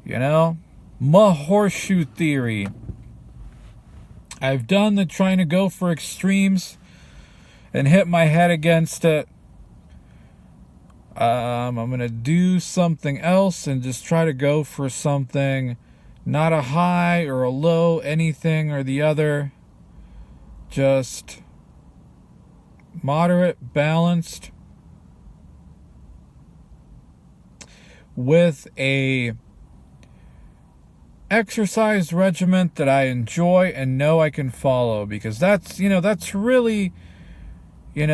You know? My horseshoe theory. I've done the trying to go for extremes and hit my head against it. I'm going to do something else and just try to go for something, not a high or a low, anything or the other. Just moderate, balanced, with a exercise regimen that I enjoy and know I can follow, because that's really the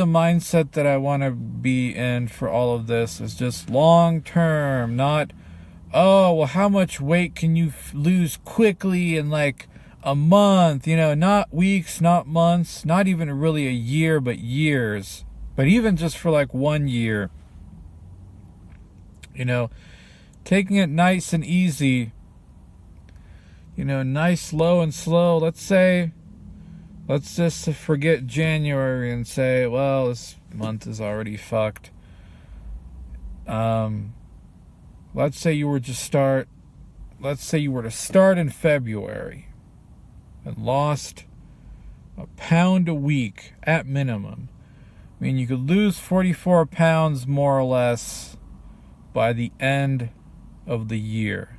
mindset that I want to be in for all of this, is just long term, not, oh, well, how much weight can you lose quickly in like a month, not weeks, not months, not even really a year, but years, but even just for like 1 year, taking it nice and easy, nice, slow and slow. Let's just forget January and say, well, this month is already fucked. Let's say you were to start in February and lost a pound a week at minimum. I mean, you could lose 44 pounds more or less by the end of the year,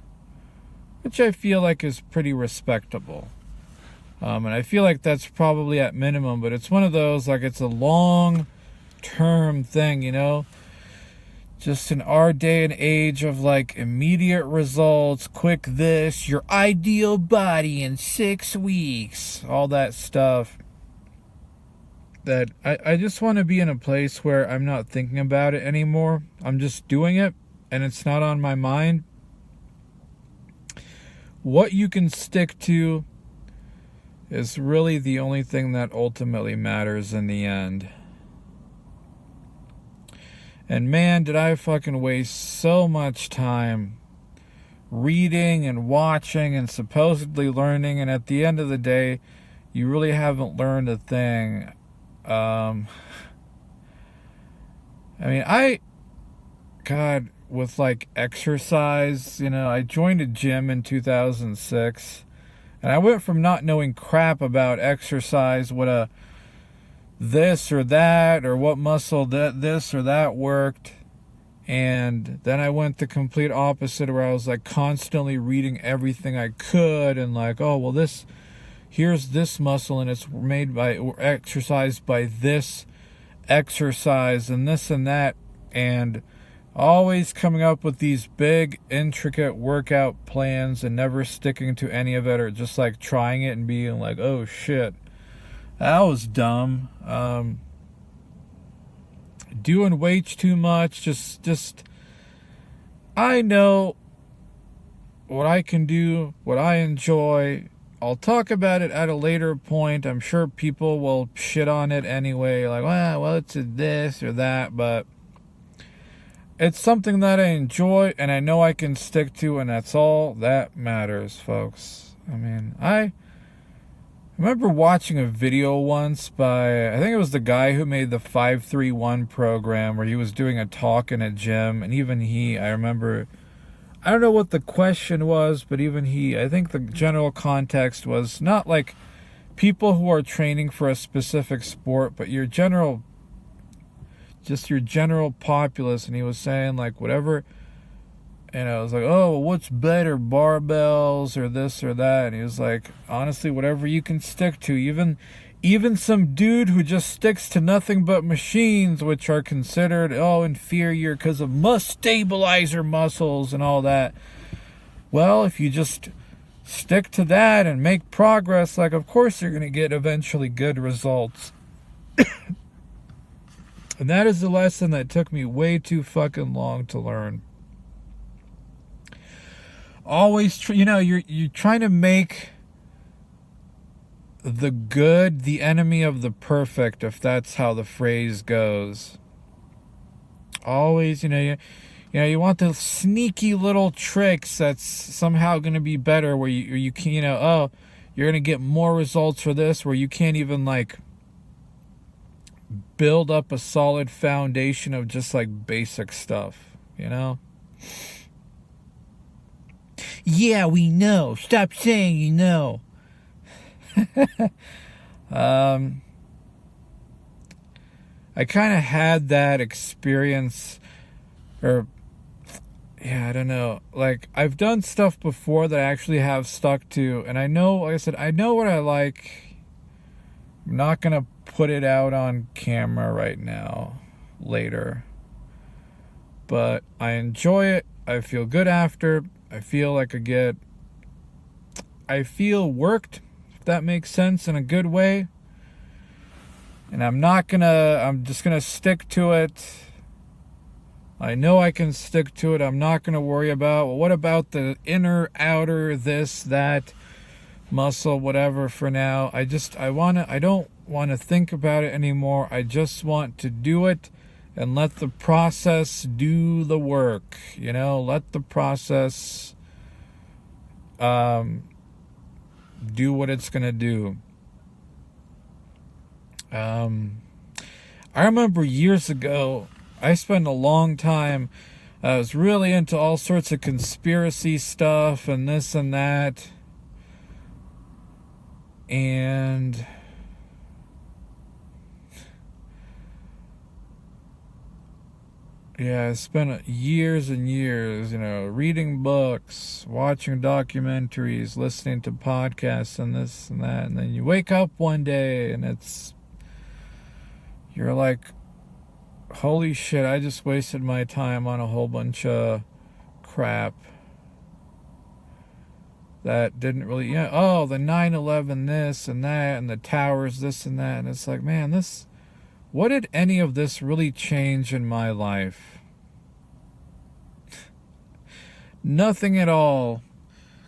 which I feel like is pretty respectable. And I feel like that's probably at minimum, but it's one of those, like, it's a long-term thing, Just in our day and age of, like, immediate results, quick this, your ideal body in 6 weeks, all that stuff. That I just want to be in a place where I'm not thinking about it anymore. I'm just doing it, and it's not on my mind. What you can stick to is really the only thing that ultimately matters in the end. And man, did I fucking waste so much time reading and watching and supposedly learning, and at the end of the day, you really haven't learned a thing. With like exercise, I joined a gym in 2006, and I went from not knowing crap about exercise, what a this or that, or what muscle that this or that worked, and then I went the complete opposite, where I was like constantly reading everything I could, and like, oh, well, here's this muscle, and it's made by or exercised by this exercise, and this and that, and always coming up with these big, intricate workout plans and never sticking to any of it, or just like trying it and being like, oh shit, that was dumb. Doing way too much, just I know what I can do, what I enjoy. I'll talk about it at a later point. I'm sure people will shit on it anyway, like, well, it's this or that, but it's something that I enjoy and I know I can stick to, and that's all that matters, folks. I mean, I remember watching a video once by, I think it was the guy who made the 531 program, where he was doing a talk in a gym, and even he, I remember, I don't know what the question was, but even he, I think the general context was not like people who are training for a specific sport, but your general populace. And he was saying, like, whatever, and I was like, oh, what's better, barbells or this or that? And he was like, honestly, whatever you can stick to. Even some dude who just sticks to nothing but machines, which are considered inferior because of stabilizer muscles and all that. Well, if you just stick to that and make progress, like, of course you're going to get eventually good results. And that is the lesson that took me way too fucking long to learn. Always, you're trying to make the good the enemy of the perfect, if that's how the phrase goes. Always, you want the sneaky little tricks that's somehow going to be better, where you can, you're going to get more results for this, where you can't even, like, build up a solid foundation of just, like, basic stuff, Yeah, we know. Stop saying you know. I kind of had that experience, I don't know. Like, I've done stuff before that I actually have stuck to, and I know, like I said, I know what I like. I'm not going to put it out on camera right now, later. But I enjoy it. I feel good after. I feel like I feel worked, if that makes sense, in a good way. And I'm just gonna stick to it. I know I can stick to it. I'm not gonna worry about, well, what about the inner, outer, this, that, muscle, whatever, for now. I don't want to think about it anymore. I just want to do it and let the process do the work. Let the process do what it's going to do. I remember years ago, I spent a long time, I was really into all sorts of conspiracy stuff and this and that. And I spent years and years, reading books, watching documentaries, listening to podcasts and this and that. And then you wake up one day and you're like, holy shit, I just wasted my time on a whole bunch of crap that didn't really, the 9/11 this and that, and the towers this and that. And it's like, man, what did any of this really change in my life? Nothing at all.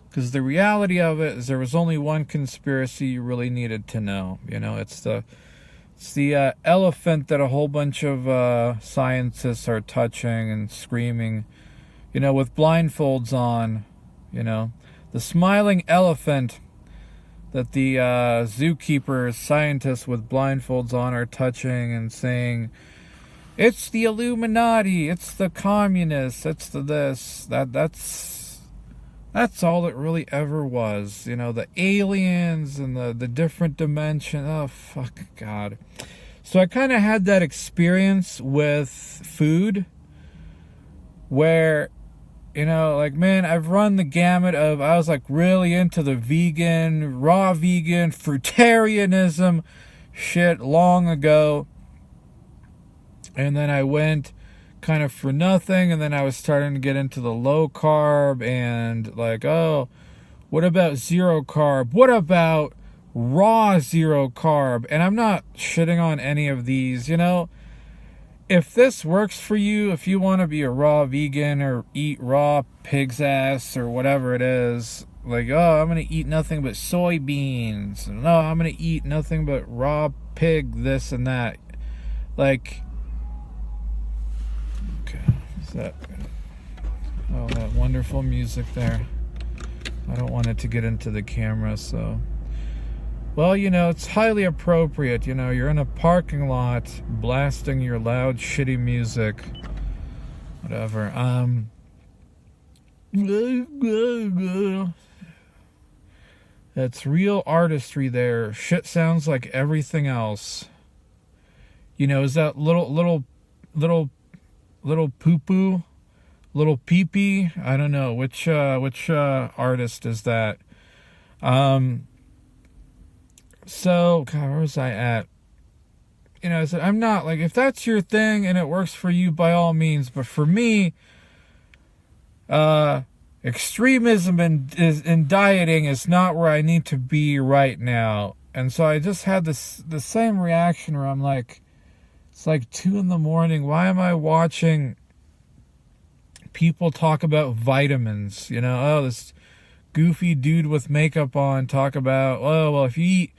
Because the reality of it is there was only one conspiracy you really needed to know. It's the elephant that a whole bunch of scientists are touching and screaming, with blindfolds on, the smiling elephant that the zookeepers, scientists with blindfolds on, are touching and saying, it's the Illuminati, it's the communists, it's the this. That's all it really ever was. The aliens and the different dimension. Oh, fuck, God. So I kind of had that experience with food where, man, I've run the gamut of, I was like really into the raw vegan, fruitarianism shit long ago. And then I went kind of for nothing, and then I was starting to get into the low carb and like, what about zero carb? What about raw zero carb? And I'm not shitting on any of these, if this works for you, if you want to be a raw vegan or eat raw pig's ass or whatever it is, like, oh, I'm going to eat nothing but soybeans. No, I'm going to eat nothing but raw pig, this and that. Like, okay, is that, oh, that wonderful music there. I don't want it to get into the camera, so. Well, you know, it's highly appropriate. You know, you're in a parking lot blasting your loud, shitty music. Whatever. That's real artistry there. Shit sounds like everything else. You know, is that little poo-poo? Little pee-pee? I don't know. Which artist is that? So, God, where was I at? You know, I said, I'm not, like, if that's your thing and it works for you, by all means. But for me, extremism in dieting is not where I need to be right now. And so I just had the same reaction where I'm like, it's like 2 a.m. Why am I watching people talk about vitamins? You know, oh, this goofy dude with makeup on talk about, oh, well, if you eat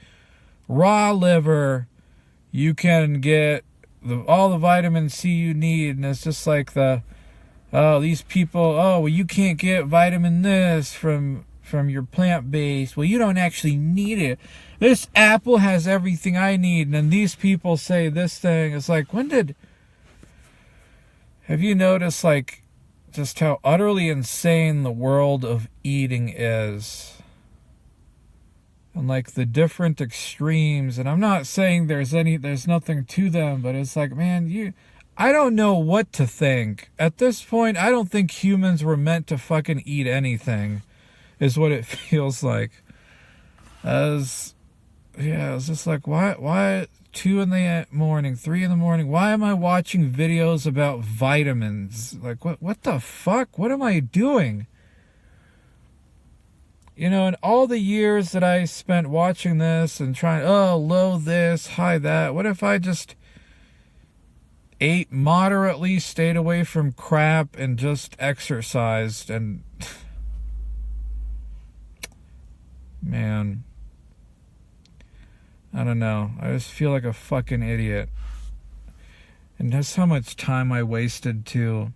raw liver, you can get all the vitamin C you need. And it's just like these people, oh, well, you can't get vitamin this from your plant-based. Well, you don't actually need it. This apple has everything I need. And then these people say this thing. It's like, have you noticed, like, just how utterly insane the world of eating is? And like the extremes, and I'm not saying there's nothing to them, but it's like, man, I don't know what to think. At this point, I don't think humans were meant to fucking eat anything, is what it feels like. It's just like, why 2 a.m, 3 a.m, why am I watching videos about vitamins? Like, what the fuck? What am I doing? You know, in all the years that I spent watching this and trying, oh, low this, high that, what if I just ate moderately, stayed away from crap, and just exercised? And man, I don't know. I just feel like a fucking idiot. And that's how much time I wasted too.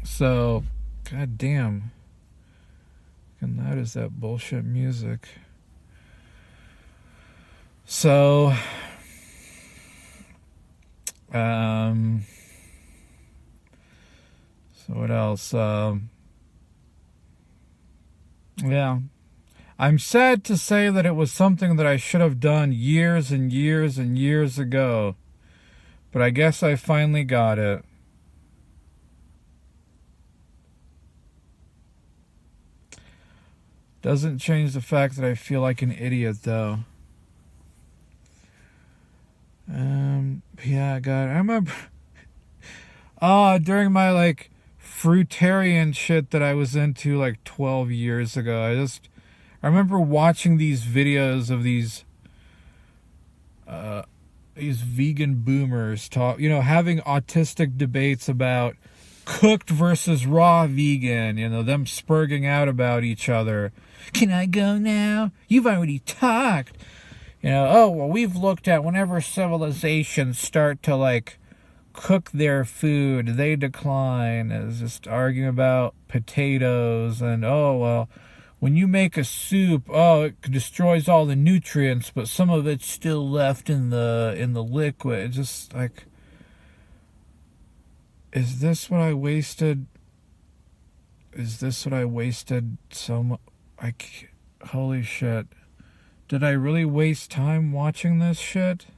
So, god damn. And that is that bullshit music. So, what else? Yeah. I'm sad to say that it was something that I should have done years and years and years ago. But I guess I finally got it. Doesn't change the fact that I feel like an idiot, though. Yeah, God, I remember during my, like, fruitarian shit that I was into, like, 12 years ago, I remember watching these videos of these vegan boomers talk, you know, having autistic debates about cooked versus raw vegan, you know, them spurging out about each other. Can I go now? You've already talked. You know, oh, well, we've looked at whenever civilizations start to, like, cook their food, they decline. It's just arguing about potatoes and, oh, well, when you make a soup, oh, it destroys all the nutrients, but some of it's still left in the liquid. It's just like, is this what I wasted? Is this what I wasted so much? Holy shit. Did I really waste time watching this shit?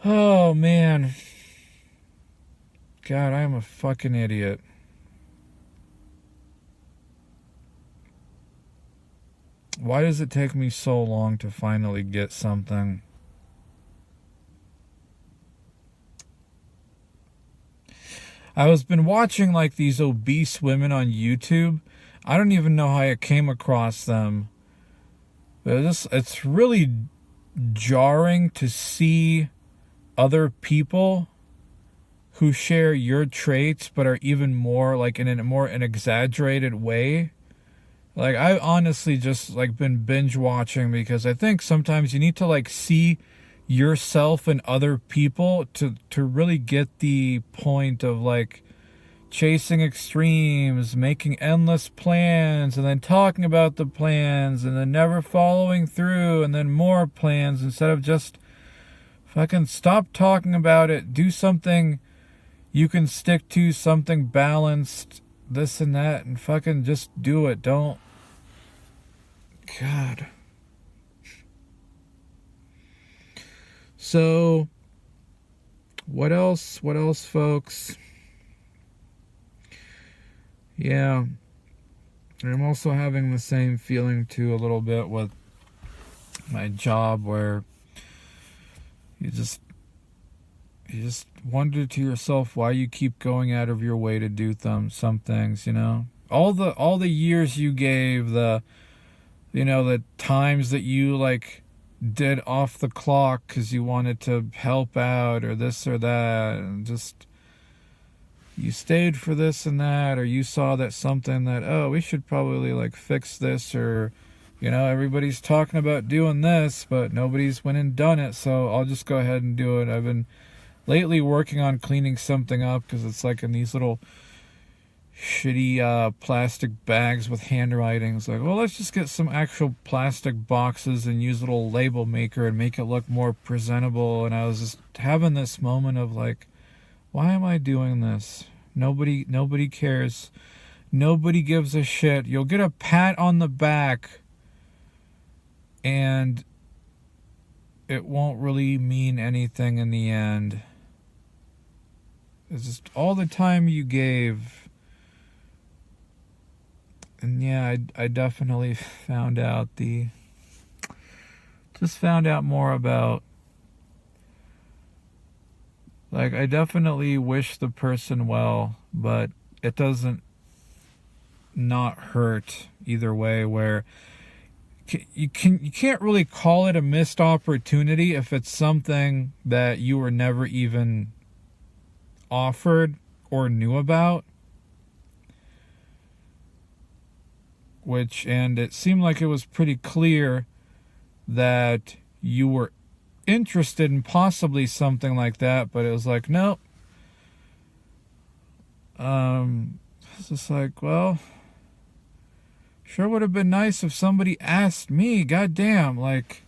Oh, man. God, I am a fucking idiot. Why does it take me so long to finally get something? I was been watching like these obese women on YouTube. I don't even know how I came across them. But it's really jarring to see other people who share your traits but are even more like in a more an exaggerated way. Like, I honestly just like been binge watching because I think sometimes you need to like see yourself and other people to really get the point of like chasing extremes, making endless plans, and then talking about the plans, and then never following through, and then more plans instead of just fucking stop talking about it, do something you can stick to, something balanced, this and that, and fucking just do it. Don't. God. So, what else? What else, folks? Yeah. I'm also having the same feeling too a little bit with my job where you just wonder to yourself why you keep going out of your way to do some things, you know. All the years you gave, the times that you like did off the clock because you wanted to help out or this or that, and just you stayed for this and that, or you saw that something that, oh, we should probably like fix this, or everybody's talking about doing this but nobody's went and done it, so I'll just go ahead and do it. I've been lately working on cleaning something up because it's like in these little shitty plastic bags with handwritings. Like, well, let's just get some actual plastic boxes and use a little label maker and make it look more presentable. And I was just having this moment of like, why am I doing this? Nobody cares. Nobody gives a shit. You'll get a pat on the back and it won't really mean anything in the end. It's just all the time you gave. And yeah, I definitely found out more about, like, I definitely wish the person well, but it doesn't not hurt either way, where you can't really call it a missed opportunity if it's something that you were never even offered or knew about. And it seemed like it was pretty clear that you were interested in possibly something like that, but it was like, nope. It's just like, well, sure would have been nice if somebody asked me. Goddamn, like,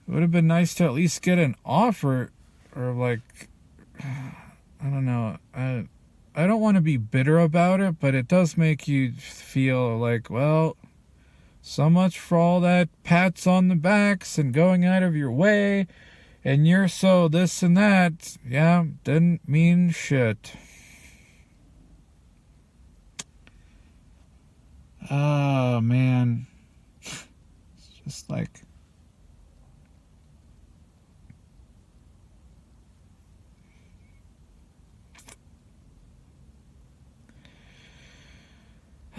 it would have been nice to at least get an offer, or like, I don't know. I don't want to be bitter about it, but it does make you feel like, well, so much for all that pats on the backs and going out of your way, and you're so this and that. Yeah, didn't mean shit. Oh, man. It's just like...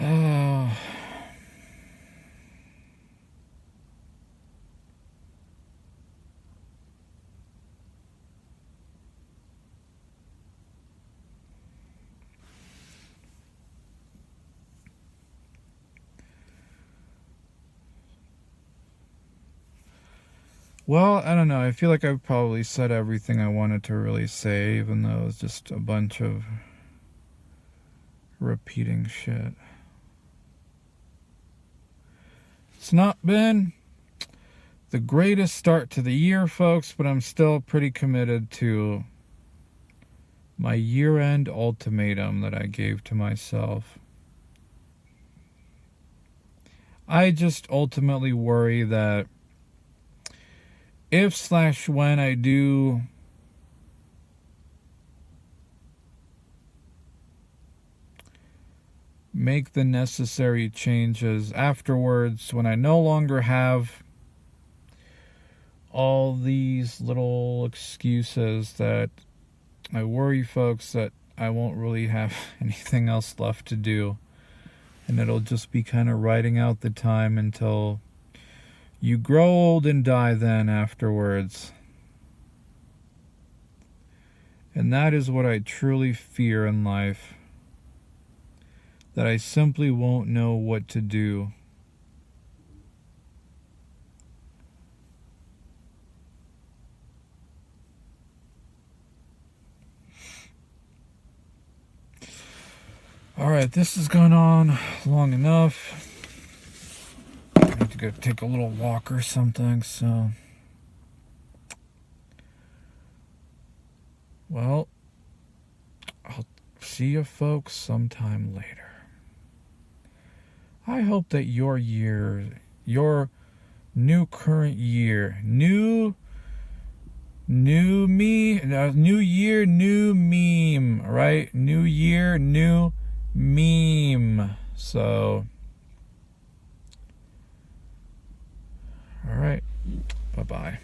Oh. Well, I don't know. I feel like I've probably said everything I wanted to really say, even though it was just a bunch of repeating shit. It's not been the greatest start to the year, folks, but I'm still pretty committed to my year-end ultimatum that I gave to myself. I just ultimately worry that if/when I do make the necessary changes afterwards, when I no longer have all these little excuses, that I worry, folks, that I won't really have anything else left to do. And it'll just be kind of riding out the time until you grow old and die then afterwards. And that is what I truly fear in life. That I simply won't know what to do. Alright, this has gone on long enough. I need to go take a little walk or something, so. Well, I'll see you folks sometime later. I hope that your new current year, new year, new meme, right? New year, new meme. So, all right, bye-bye.